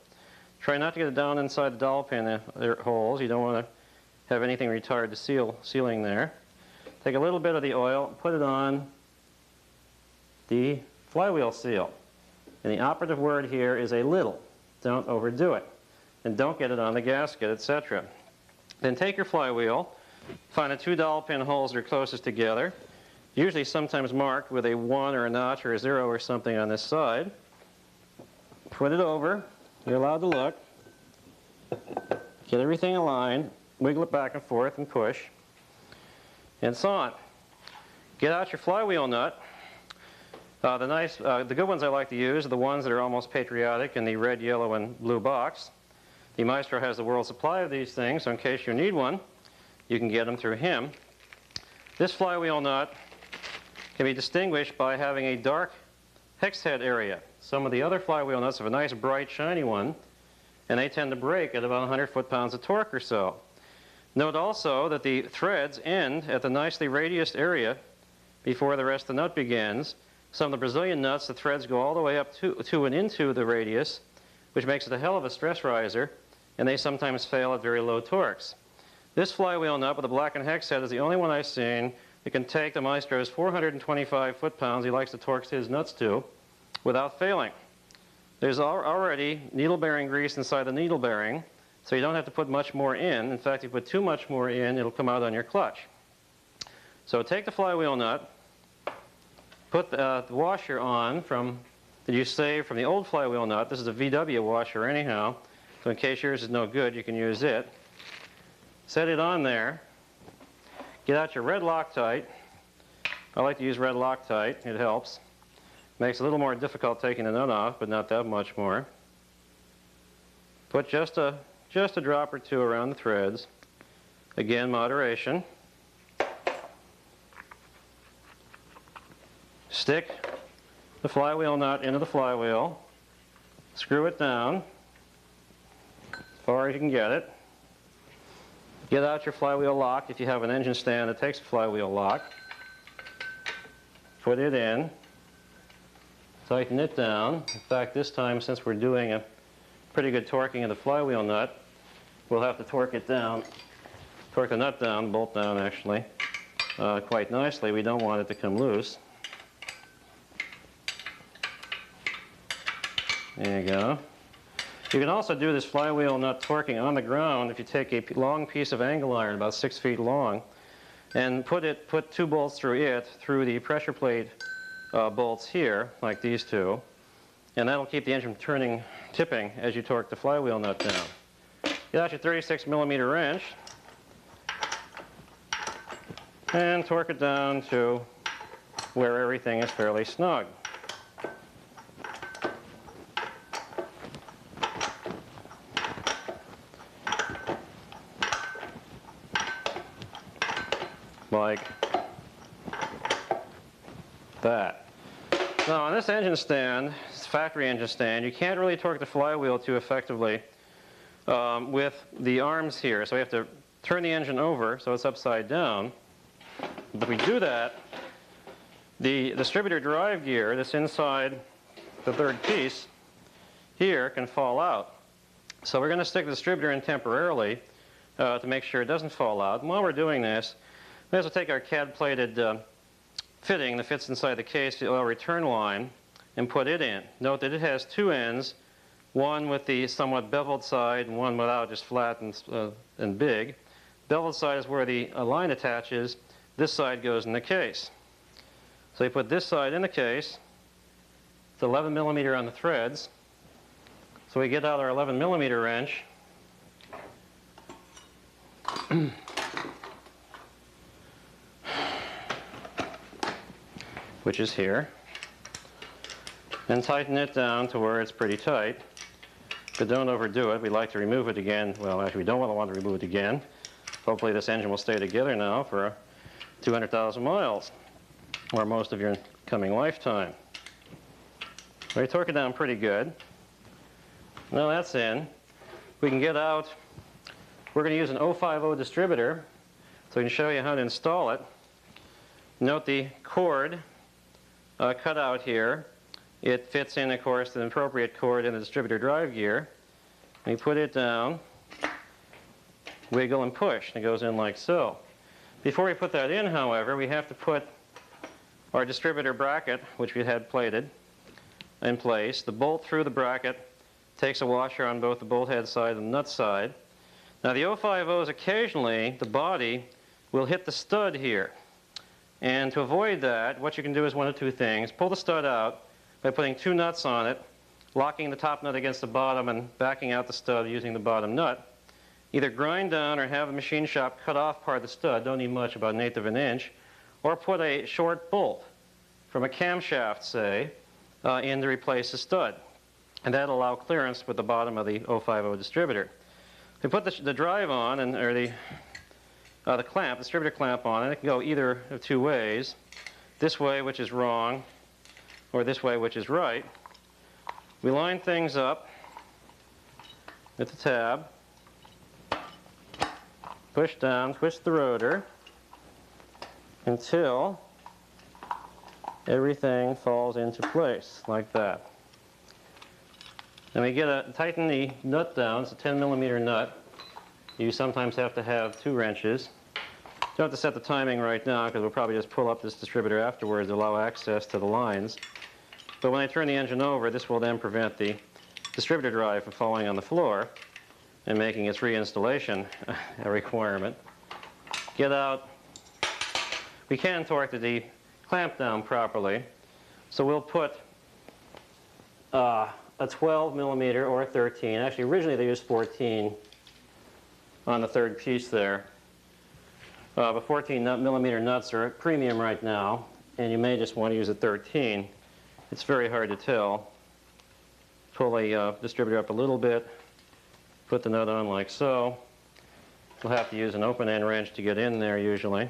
Try not to get it down inside the dowel pin holes. You don't want to have anything retard the sealing there. Take a little bit of the oil, put it on the flywheel seal. And the operative word here is a little. Don't overdo it. And don't get it on the gasket, etc. Then take your flywheel, find the two dowel pin holes that are closest together, usually sometimes marked with a 1 or a notch or a 0 or something on this side. Put it over. You're allowed to look. Get everything aligned. Wiggle it back and forth and push. And so on. Get out your flywheel nut. The good ones I like to use are the ones that are almost patriotic in the red, yellow, and blue box. The Maestro has the world supply of these things, so in case you need one, you can get them through him. This flywheel nut can be distinguished by having a dark hex head area. Some of the other flywheel nuts have a nice, bright, shiny one, and they tend to break at about 100 foot-pounds of torque or so. Note also that the threads end at the nicely radiused area before the rest of the nut begins. Some of the Brazilian nuts, the threads go all the way up to and into the radius, which makes it a hell of a stress riser, and they sometimes fail at very low torques. This flywheel nut with a blackened hex head is the only one I've seen that can take the Maestro's 425 foot-pounds he likes to torque his nuts to without failing. There's already needle bearing grease inside the needle bearing, so you don't have to put much more in. In fact, if you put too much more in, it'll come out on your clutch. So take the flywheel nut, put the washer on that you saved from the old flywheel nut. This is a VW washer anyhow, so in case yours is no good, you can use it. Set it on there. Get out your red Loctite. I like to use red Loctite. It helps. Makes it a little more difficult taking the nut off, but not that much more. Put just a drop or two around the threads. Again, moderation. Stick the flywheel nut into the flywheel. Screw it down as far as you can get it. Get out your flywheel lock if you have an engine stand that takes a flywheel lock. Put it in. Tighten it down. In fact, this time, since we're doing a pretty good torquing of the flywheel nut, we'll have to torque it down, torque the nut down, bolt down actually, quite nicely. We don't want it to come loose. There you go. You can also do this flywheel nut torquing on the ground if you take a long piece of angle iron, about 6 feet long, and put two bolts through the pressure plate bolts here, like these two, and that'll keep the engine from tipping as you torque the flywheel nut down. Get out your 36mm wrench and torque it down to where everything is fairly snug. Like that. Now on this engine stand, this factory engine stand, you can't really torque the flywheel too effectively with the arms here. So we have to turn the engine over so it's upside down. But if we do that, the distributor drive gear that's inside the third piece here can fall out. So we're going to stick the distributor in temporarily to make sure it doesn't fall out. And while we're doing this, we also take our CAD-plated fitting that fits inside the case, the oil return line, and put it in. Note that it has two ends, one with the somewhat beveled side and one without, just flat and big. Beveled side is where the line attaches. This side goes in the case. So you put this side in the case. It's 11mm on the threads. So we get out our 11mm wrench. which is here, and tighten it down to where it's pretty tight. But don't overdo it. We like to remove it again. Well, actually, we don't want to remove it again. Hopefully this engine will stay together now for 200,000 miles, or most of your coming lifetime. We torque it down pretty good. Now that's in. We can get out. We're going to use an 050 distributor, so I can show you how to install it. Note the cord cut out here. It fits in, of course, the appropriate cord in the distributor drive gear. And you put it down, wiggle and push, and it goes in like so. Before we put that in, however, we have to put our distributor bracket, which we had plated, in place. The bolt through the bracket takes a washer on both the bolt head side and the nut side. Now the 050s, occasionally, the body will hit the stud here. And to avoid that, what you can do is one of two things. Pull the stud out by putting two nuts on it, locking the top nut against the bottom and backing out the stud using the bottom nut. Either grind down or have a machine shop cut off part of the stud, don't need much, about 1/8 of an inch, or put a short bolt from a camshaft, say, in to replace the stud. And that'll allow clearance with the bottom of the 050 distributor. We put the drive on, or the clamp, distributor clamp on, and it can go either of two ways. This way, which is wrong, or this way, which is right. We line things up with the tab, push down, twist the rotor until everything falls into place like that. And we tighten the nut down. It's a 10mm nut. You sometimes have to have 2 wrenches. Don't have to set the timing right now because we'll probably just pull up this distributor afterwards to allow access to the lines. But when I turn the engine over, this will then prevent the distributor drive from falling on the floor and making its reinstallation a requirement. Get out. We can torque the clamp down properly. So we'll put a 12mm or a 13. Actually, originally they used 14 on the third piece there. But 14mm nuts are at premium right now, and you may just want to use a 13. It's very hard to tell. Pull the distributor up a little bit, put the nut on like so. We'll have to use an open-end wrench to get in there usually,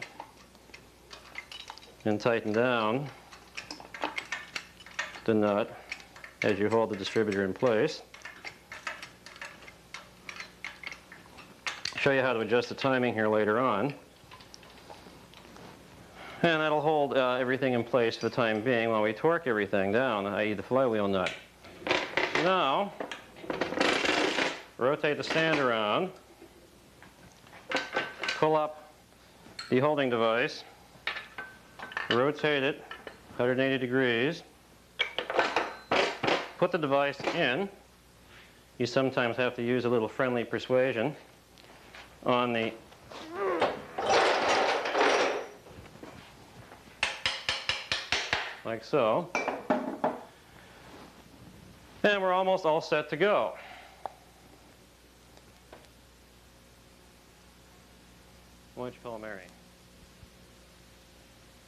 and tighten down the nut as you hold the distributor in place. I'll show you how to adjust the timing here later on. And that'll hold everything in place for the time being while we torque everything down, i.e. the flywheel nut. Now, rotate the stand around, pull up the holding device, rotate it 180 degrees, put the device in. You sometimes have to use a little friendly persuasion on the like so. And we're almost all set to go. Why don't you call Mary?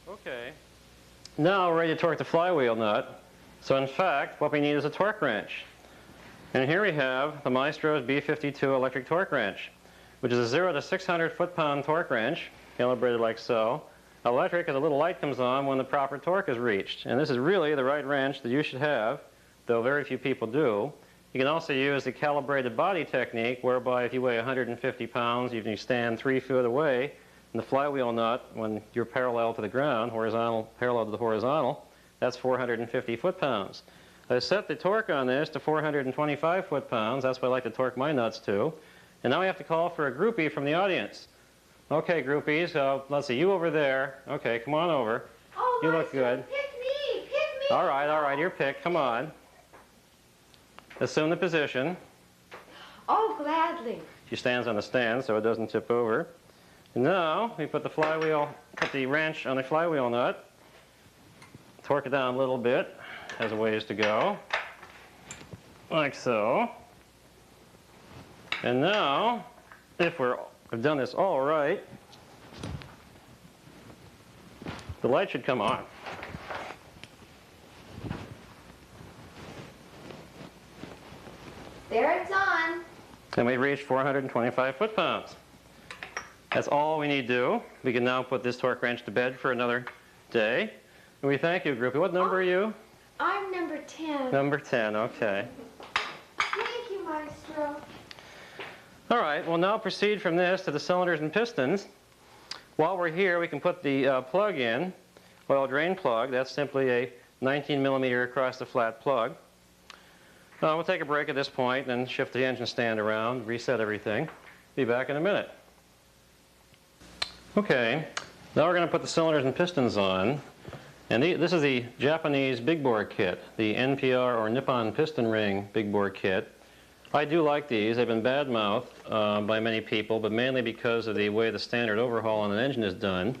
Okay. Now we're ready to torque the flywheel nut. So in fact, what we need is a torque wrench. And here we have the Maestro's B52 electric torque wrench, which is a 0 to 600 foot-pound torque wrench, calibrated like so. Electric, as a little light comes on when the proper torque is reached. And this is really the right wrench that you should have, though very few people do. You can also use the calibrated body technique, whereby if you weigh 150 pounds, you can stand 3 feet away, and the flywheel nut, when you're parallel to the ground, parallel to the horizontal, that's 450 foot-pounds. I set the torque on this to 425 foot-pounds. That's what I like to torque my nuts to. And now we have to call for a groupie from the audience. Okay, groupies, let's see, you over there. Okay, come on over. Oh, you look good. Pick me! All right, you're picked. Come on. Assume the position. Oh, gladly. She stands on the stand so it doesn't tip over. And now we put the wrench on the flywheel nut. Torque it down a little bit. Has a ways to go. Like so. And now, if we've done this all right, the light should come on. There it's on. And we've reached 425 foot-pounds. That's all we need to do. We can now put this torque wrench to bed for another day. And we thank you, groupie. What number are you? I'm number 10. Number 10, okay. Thank you, Maestro. All right, we'll now proceed from this to the cylinders and pistons. While we're here, we can put the plug in, oil drain plug. That's simply a 19 millimeter across the flat plug. We'll take a break at this point and shift the engine stand around, reset everything. Be back in a minute. Okay, now we're going to put the cylinders and pistons on. And this is the Japanese big bore kit, the NPR or Nippon piston ring big bore kit. I do like these. They've been bad-mouthed by many people, but mainly because of the way the standard overhaul on an engine is done.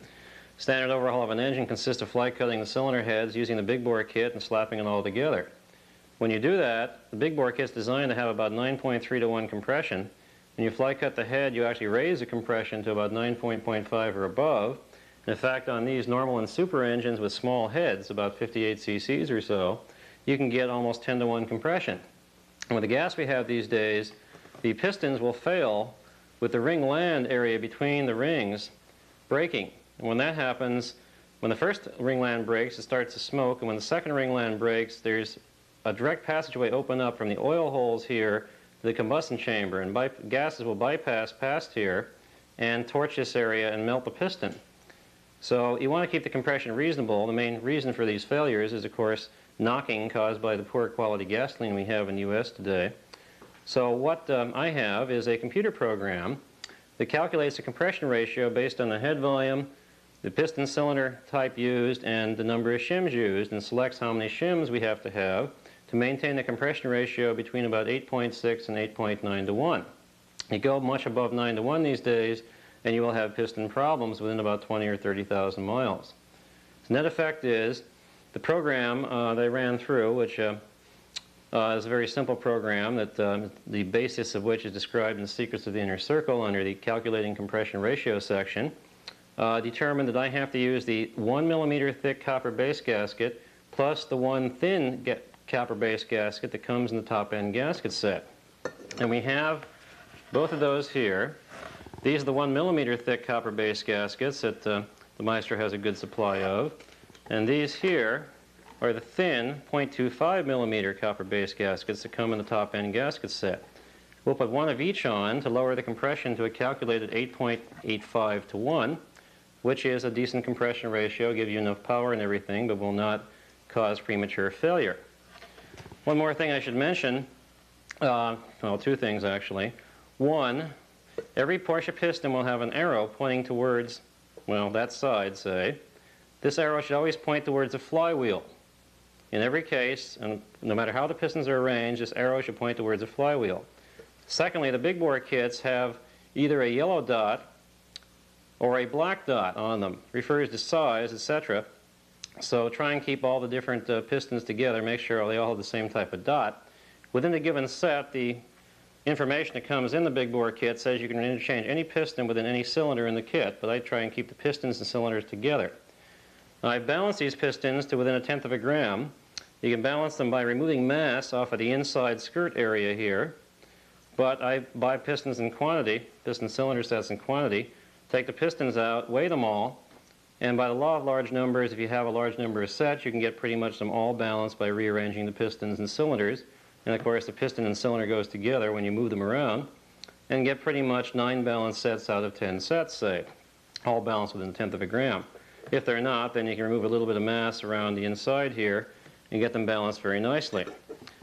Standard overhaul of an engine consists of fly cutting the cylinder heads using the big bore kit and slapping it all together. When you do that, the big bore kit is designed to have about 9.3 to 1 compression. When you fly cut the head, you actually raise the compression to about 9.5 or above. In fact, on these normal and super engines with small heads, about 58 cc's or so, you can get almost 10 to 1 compression. And with the gas we have these days, the pistons will fail with the ring land area between the rings breaking. And when that happens, when the first ring land breaks, it starts to smoke, and when the second ring land breaks, there's a direct passageway open up from the oil holes here to the combustion chamber, and gases will bypass past here and torch this area and melt the piston. So you want to keep the compression reasonable. The main reason for these failures is, of course, knocking caused by the poor quality gasoline we have in the U.S. today. So what I have is a computer program that calculates the compression ratio based on the head volume, the piston cylinder type used, and the number of shims used, and selects how many shims we have to maintain the compression ratio between about 8.6 and 8.9 to 1. You go much above 9 to 1 these days, and you will have piston problems within about 20 or 30,000 miles. The net effect is the program they ran through, which is a very simple program that the basis of which is described in the Secrets of the Inner Circle under the Calculating Compression Ratio section, determined that I have to use the 1 millimeter thick copper base gasket plus the one thin copper base gasket that comes in the top end gasket set. And we have both of those here. These are the 1 millimeter thick copper base gaskets that the Maestro has a good supply of. And these here are the thin 0.25 millimeter copper base gaskets that come in the top end gasket set. We'll put one of each on to lower the compression to a calculated 8.85 to 1, which is a decent compression ratio, give you enough power and everything, but will not cause premature failure. One more thing I should mention, well, two things actually. One, every Porsche piston will have an arrow pointing towards, well, that side, say. This arrow should always point towards a flywheel. In every case, and no matter how the pistons are arranged, this arrow should point towards a flywheel. Secondly, the big bore kits have either a yellow dot or a black dot on them. Refers to size, etc. So try and keep all the different pistons together, make sure they all have the same type of dot. Within a given set, the information that comes in the big bore kit says you can interchange any piston within any cylinder in the kit, but I try and keep the pistons and cylinders together. Now, I balance these pistons to within 1/10 of a gram. You can balance them by removing mass off of the inside skirt area here, but I buy pistons in quantity, piston cylinder sets in quantity, take the pistons out, weigh them all, and by the law of large numbers, if you have a large number of sets, you can get pretty much them all balanced by rearranging the pistons and cylinders. And of course, the piston and cylinder goes together when you move them around, and get pretty much 9 balanced sets out of 10 sets, say, all balanced within 1/10 of a gram. If they're not, then you can remove a little bit of mass around the inside here and get them balanced very nicely.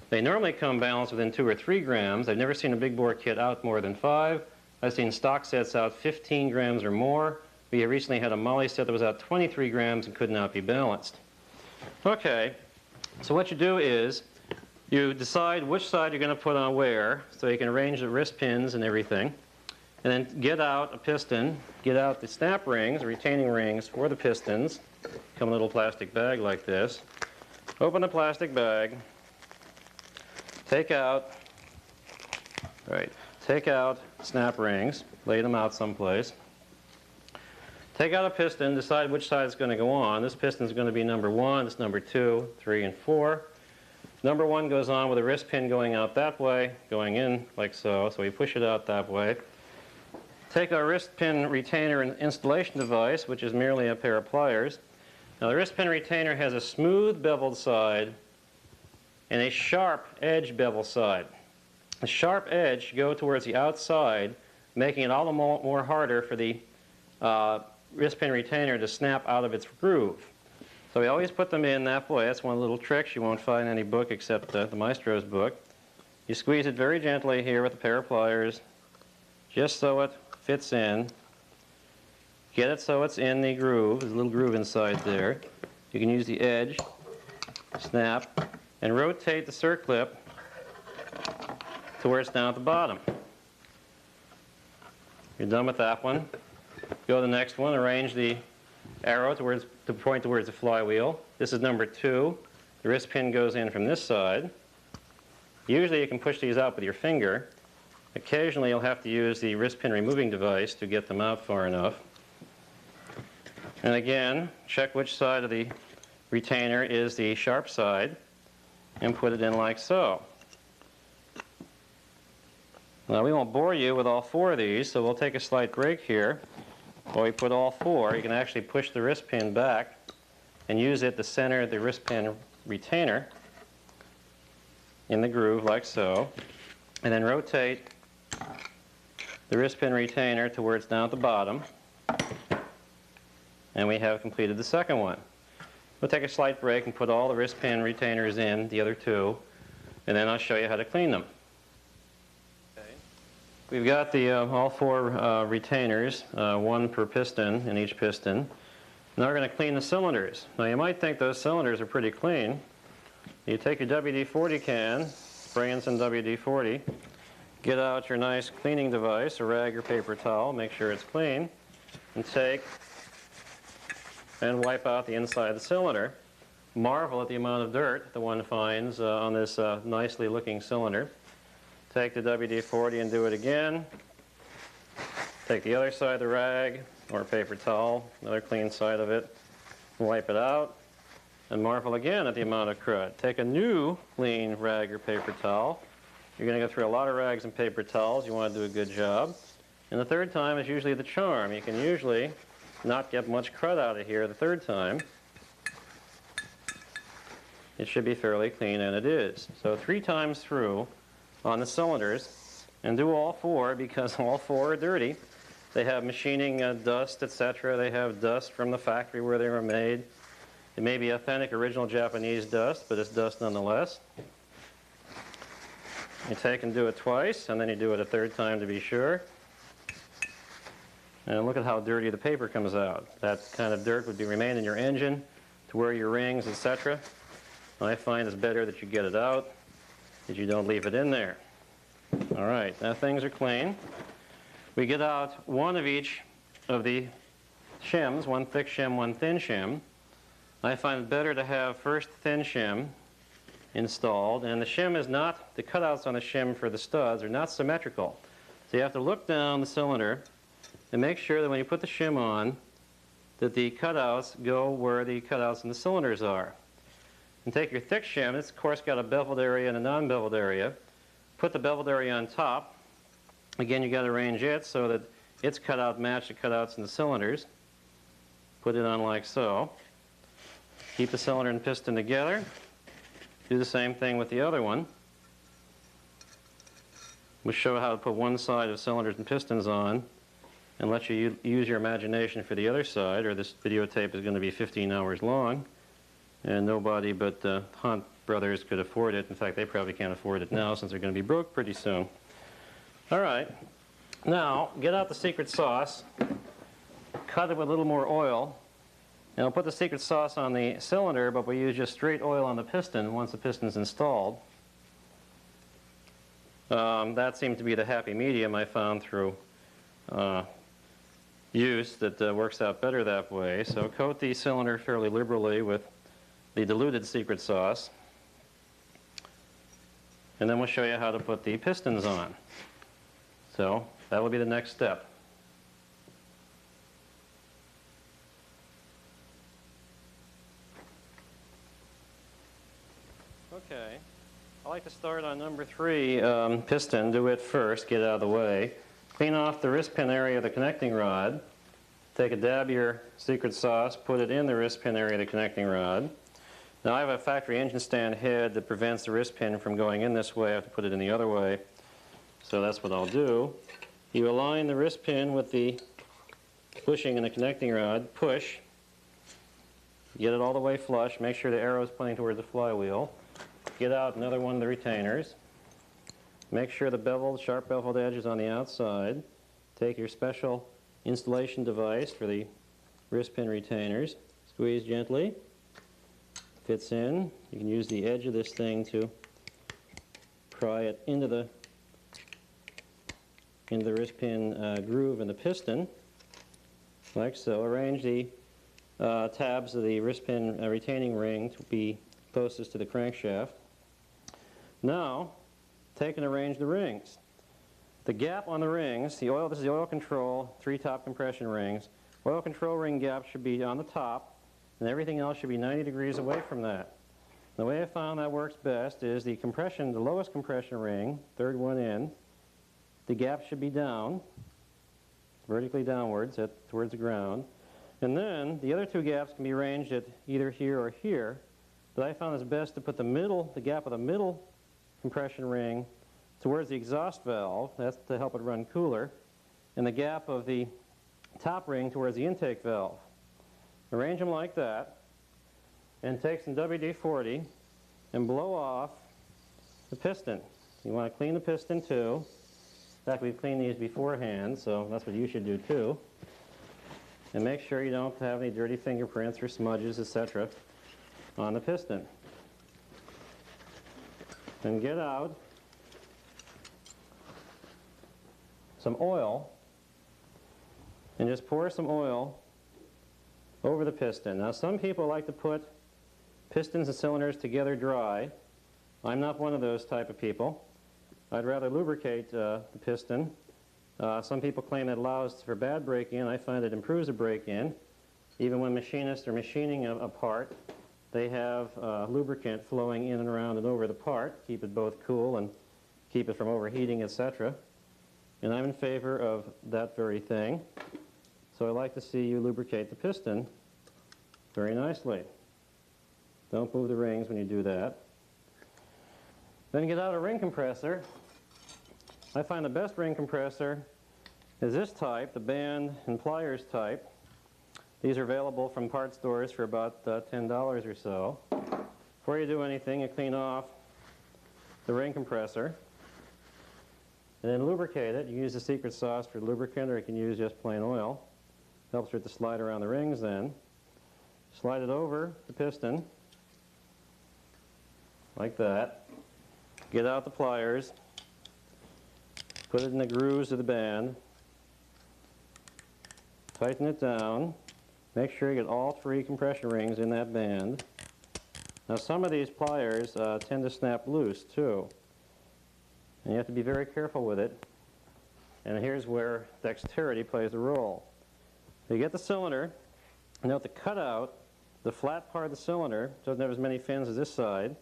They normally come balanced within 2 or 3 grams. I've never seen a big bore kit out more than 5. I've seen stock sets out 15 grams or more. We recently had a Molly set that was out 23 grams and could not be balanced. Okay, so what you do is you decide which side you're going to put on where, so you can arrange the wrist pins and everything, and then get out a piston, get out the snap rings, retaining rings for the pistons. Come in a little plastic bag like this. Open the plastic bag, take out snap rings, lay them out someplace. Take out a piston, decide which side it's going to go on. This piston is going to be number 1, this number 2, 3, and 4. Number 1 goes on with a wrist pin going out that way, going in like so. So we push it out that way. Take our wrist pin retainer and installation device, which is merely a pair of pliers. Now the wrist pin retainer has a smooth beveled side and a sharp edge bevel side. The sharp edge should go towards the outside, making it all the more harder for the wrist pin retainer to snap out of its groove. So we always put them in that way. That's one of the little tricks you won't find in any book except the Maestro's book. You squeeze it very gently here with a pair of pliers, just so it fits in. Get it so it's in the groove. There's a little groove inside there. You can use the edge, snap, and rotate the circlip to where it's down at the bottom. You're done with that one. Go to the next one. Arrange the arrow to point towards the flywheel. This is number 2. The wrist pin goes in from this side. Usually you can push these out with your finger. Occasionally you'll have to use the wrist pin removing device to get them out far enough. And again, check which side of the retainer is the sharp side and put it in like so. Now we won't bore you with all 4 of these, so we'll take a slight break here. While we put all 4, you can actually push the wrist pin back and use it to center the wrist pin retainer in the groove like so, and then rotate the wrist pin retainer to where it's down at the bottom, and we have completed the second one. We'll take a slight break and put all the wrist pin retainers in, the other 2, and then I'll show you how to clean them. We've got the all 4 retainers, 1 per piston in each piston. Now we're going to clean the cylinders. Now you might think those cylinders are pretty clean. You take your WD-40 can, spray in some WD-40, get out your nice cleaning device, a rag or paper towel, make sure it's clean, and take and wipe out the inside of the cylinder. Marvel at the amount of dirt that one finds on this nicely looking cylinder. Take the WD-40 and do it again. Take the other side of the rag or paper towel, another clean side of it, wipe it out, and marvel again at the amount of crud. Take a new clean rag or paper towel. You're going to go through a lot of rags and paper towels. You want to do a good job. And the third time is usually the charm. You can usually not get much crud out of here the third time. It should be fairly clean, and it is. So 3 times through on the cylinders, and do all 4 because all 4 are dirty. They have machining dust, etc. They have dust from the factory where they were made. It may be authentic, original Japanese dust, but it's dust nonetheless. You take and do it twice, and then you do it a 3rd time to be sure. And look at how dirty the paper comes out. That kind of dirt would remain in your engine to wear your rings, etc. I find it's better that you get it out, that you don't leave it in there. All right, now things are clean. We get out 1 of each of the shims, 1 thick shim, 1 thin shim. I find it better to have first thin shim installed, and the shim is not, the cutouts on the shim for the studs are not symmetrical. So you have to look down the cylinder and make sure that when you put the shim on that the cutouts go where the cutouts in the cylinders are. And take your thick shim, it's of course got a beveled area and a non-beveled area. Put the beveled area on top. Again, you got to arrange it so that its cutout match the cutouts in the cylinders. Put it on like so. Keep the cylinder and piston together. Do the same thing with the other one. We'll show how to put one side of cylinders and pistons on and let you use your imagination for the other side, or this videotape is going to be 15 hours long, and nobody but Hunt brothers could afford it. In fact, they probably can't afford it now since they're going to be broke pretty soon. All right, now get out the secret sauce, cut it with a little more oil, and I'll put the secret sauce on the cylinder, but we use just straight oil on the piston once the piston's installed. That seemed to be the happy medium I found through use that works out better that way. So coat the cylinder fairly liberally with the diluted secret sauce, and then we'll show you how to put the pistons on. So that will be the next step. Okay. to start on number 3 piston, do it first, get it out of the way. Clean off the wrist pin area of the connecting rod. Take a dab of your secret sauce, put it in the wrist pin area of the connecting rod. Now I have a factory engine stand head that prevents the wrist pin from going in this way. I have to put it in the other way. So that's what I'll do. You align the wrist pin with the bushing in the connecting rod. Push. Get it all the way flush. Make sure the arrow is pointing towards the flywheel. Get out another one of the retainers. Make sure the beveled, sharp beveled edge is on the outside. Take your special installation device for the wrist pin retainers. Squeeze gently. Fits in. You can use the edge of this thing to pry it into the wrist pin groove in the piston, like so. Arrange the tabs of the wrist pin retaining ring to be closest to the crankshaft. Now, take and arrange the rings. The gap on the rings, this is the oil control 3 top compression rings. Oil control ring gap should be on the top, and everything else should be 90 degrees away from that. The way I found that works best is the lowest compression ring, third one in, the gap should be down, vertically downwards towards the ground. And then the other 2 gaps can be arranged at either here or here. But I found it's best to put the gap of the middle compression ring towards the exhaust valve. That's to help it run cooler. And the gap of the top ring towards the intake valve. Arrange them like that. And take some WD-40 and blow off the piston. You want to clean the piston too. In fact, we've cleaned these beforehand, so that's what you should do too. And make sure you don't have any dirty fingerprints or smudges, etc. on the piston. And get out some oil and just pour some oil over the piston. Now some people like to put pistons and cylinders together dry. I'm not one of those type of people. I'd rather lubricate the piston. Some people claim it allows for bad break-in. I find it improves the break-in. Even when machinists are machining a part, they have lubricant flowing in and around and over the part, keep it both cool and keep it from overheating, etc. And I'm in favor of that very thing. So I like to see you lubricate the piston very nicely. Don't move the rings when you do that. Then get out a ring compressor. I find the best ring compressor is this type, the band and pliers type. These are available from part stores for about $10 or so. Before you do anything, you clean off the ring compressor and then lubricate it. You can use the secret sauce for lubricant, or you can use just plain oil. Helps for it to slide around the rings then. Slide it over the piston like that. Get out the pliers. Put it in the grooves of the band. Tighten it down. Make sure you get all 3 compression rings in that band. Now some of these pliers tend to snap loose too. And you have to be very careful with it. And here's where dexterity plays a role. You get the cylinder. Note the cutout, the flat part of the cylinder, doesn't have as many fins as this side.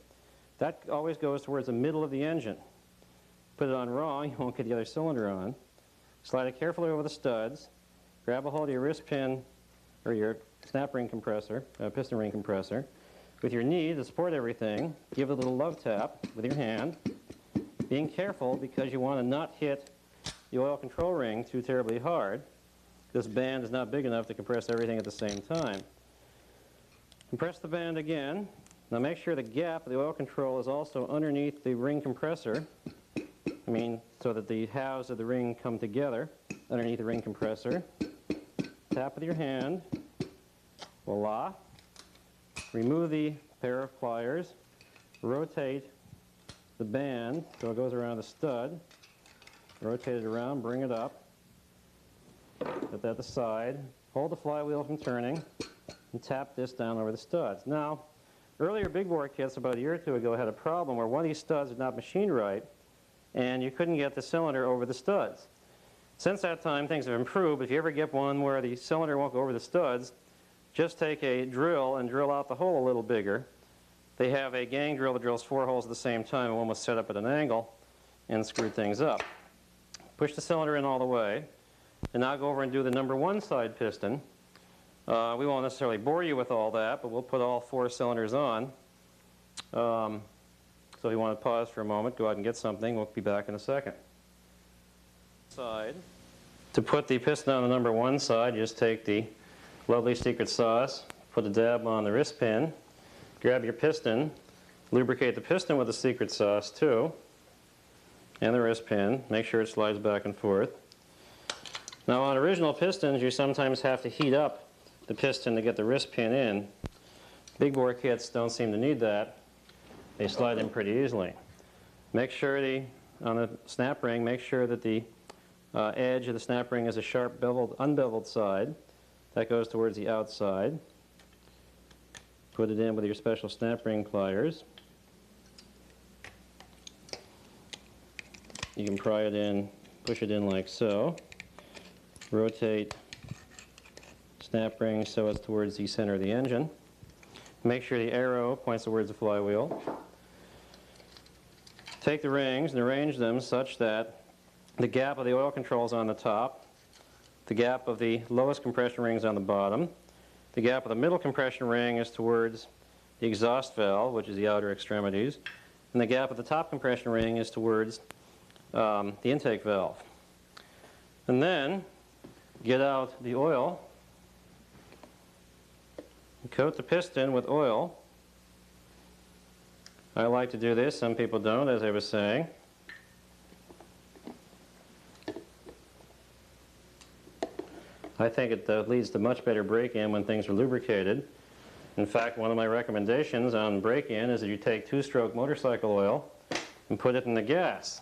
That always goes towards the middle of the engine. Put it on wrong, you won't get the other cylinder on. Slide it carefully over the studs. Grab a hold of your wrist pin or your snap ring compressor, piston ring compressor. With your knee to support everything, give it a little love tap with your hand. Being careful because you want to not hit the oil control ring too terribly hard. This band is not big enough to compress everything at the same time. Compress the band again. Now make sure the gap of the oil control is also underneath the ring compressor. So that the halves of the ring come together underneath the ring compressor. Tap with your hand. Voila. Remove the pair of pliers. Rotate the band so it goes around the stud. Rotate it around, bring it up. Put that aside. Hold the flywheel from turning and tap this down over the studs. Now, earlier big bore kits about a year or 2 ago had a problem where one of these studs was not machined right and you couldn't get the cylinder over the studs. Since that time, things have improved. If you ever get one where the cylinder won't go over the studs, just take a drill and drill out the hole a little bigger. they have a gang drill that drills 4 holes at the same time, and one was set up at an angle and screwed things up. Push the cylinder in all the way, and now go over and do the number 1 side piston. We won't necessarily bore you with all that, but we'll put all 4 cylinders on. So if you want to pause for a moment, go out and get something. We'll be back in a second. To put the piston on the number 1 side, you just take the lovely secret sauce, put a dab on the wrist pin, grab your piston, lubricate the piston with the secret sauce too, and the wrist pin. Make sure it slides back and forth. Now on original pistons, you sometimes have to heat up the piston to get the wrist pin in. Big bore kits don't seem to need that. They slide in pretty easily. Make sure on the snap ring, make sure that the edge of the snap ring is a sharp unbeveled side. That goes towards the outside. Put it in with your special snap ring pliers. You can pry it in, push it in like so. Rotate snap ring so it's towards the center of the engine. Make sure the arrow points towards the flywheel. Take the rings and arrange them such that the gap of the oil control is on the top, the gap of the lowest compression ring is on the bottom, the gap of the middle compression ring is towards the exhaust valve, which is the outer extremities, and the gap of the top compression ring is towards the intake valve. And then get out the oil, coat the piston with oil. I like to do this, some people don't, as I was saying. I think it leads to much better break-in when things are lubricated. In fact, one of my recommendations on break-in is that you take 2-stroke motorcycle oil and put it in the gas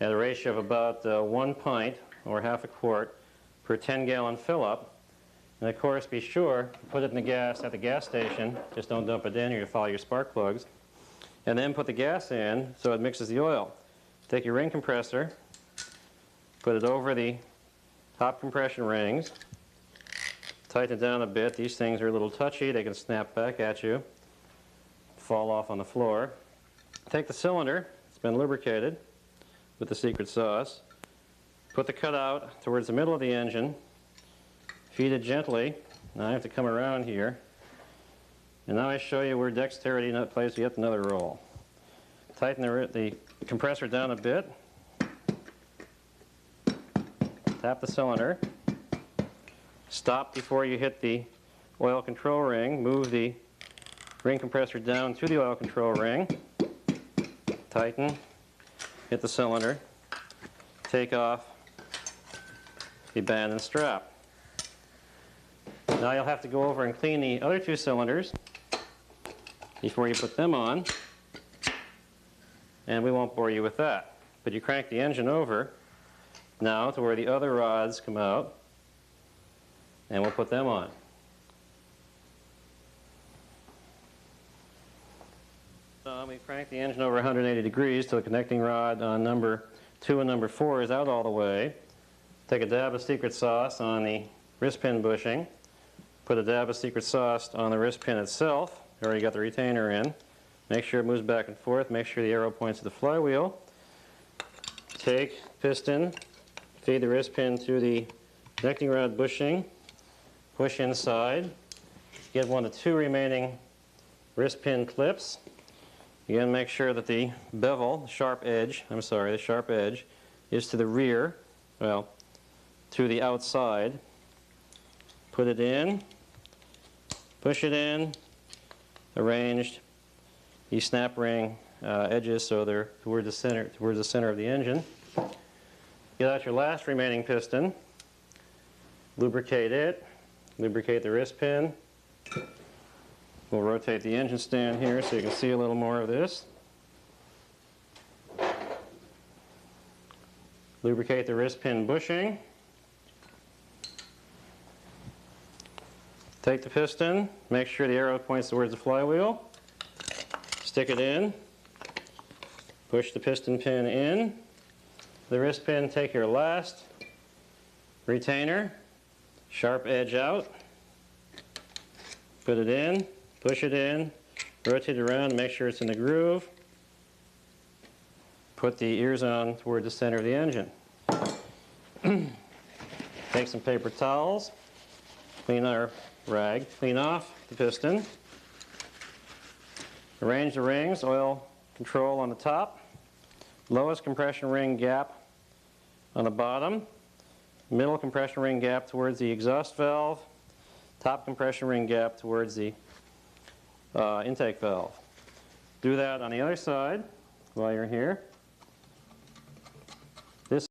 at a ratio of about 1 pint or half a quart per 10-gallon fill-up. And of course, be sure to put it in the gas at the gas station. Just don't dump it in or you'll follow your spark plugs. And then put the gas in so it mixes the oil. Take your ring compressor, put it over the top compression rings, tighten it down a bit. These things are a little touchy. They can snap back at you, fall off on the floor. Take the cylinder, it's been lubricated with the secret sauce, put the cutout towards the middle of the engine, feed it gently. Now I have to come around here. And now I show you where dexterity plays yet another role. Tighten the compressor down a bit. Tap the cylinder. Stop before you hit the oil control ring. Move the ring compressor down to the oil control ring. Tighten. Hit the cylinder. Take off the band and strap. Now you'll have to go over and clean the other 2 cylinders before you put them on, and we won't bore you with that. But you crank the engine over now to where the other rods come out, and we'll put them on. We crank the engine over 180 degrees till the connecting rod on number 2 and number 4 is out all the way. Take a dab of secret sauce on the wrist pin bushing. Put a dab of secret sauce on the wrist pin itself. Already got the retainer in. Make sure it moves back and forth. Make sure the arrow points to the flywheel. Take piston, feed the wrist pin to the connecting rod bushing. Push inside. Get 1 of 2 remaining wrist pin clips. Again, make sure that the bevel, the sharp edge is to the rear, well, to the outside. Put it in, push it in, arranged the snap ring edges so they're towards the center of the engine. Get out your last remaining piston, lubricate it, lubricate the wrist pin. We'll rotate the engine stand here so you can see a little more of this. Lubricate the wrist pin bushing. Take the piston, make sure the arrow points towards the flywheel. Stick it in. Push the piston pin in. The wrist pin, take your last retainer, sharp edge out. Put it in, push it in, Rotate it around and make sure it's in the groove. Put the ears on toward the center of the engine. Take some paper towels, clean our rag, clean off the piston. Arrange the rings, oil control on the top, lowest compression ring gap on the bottom, middle compression ring gap towards the exhaust valve, top compression ring gap towards the intake valve. Do that on the other side while you're here.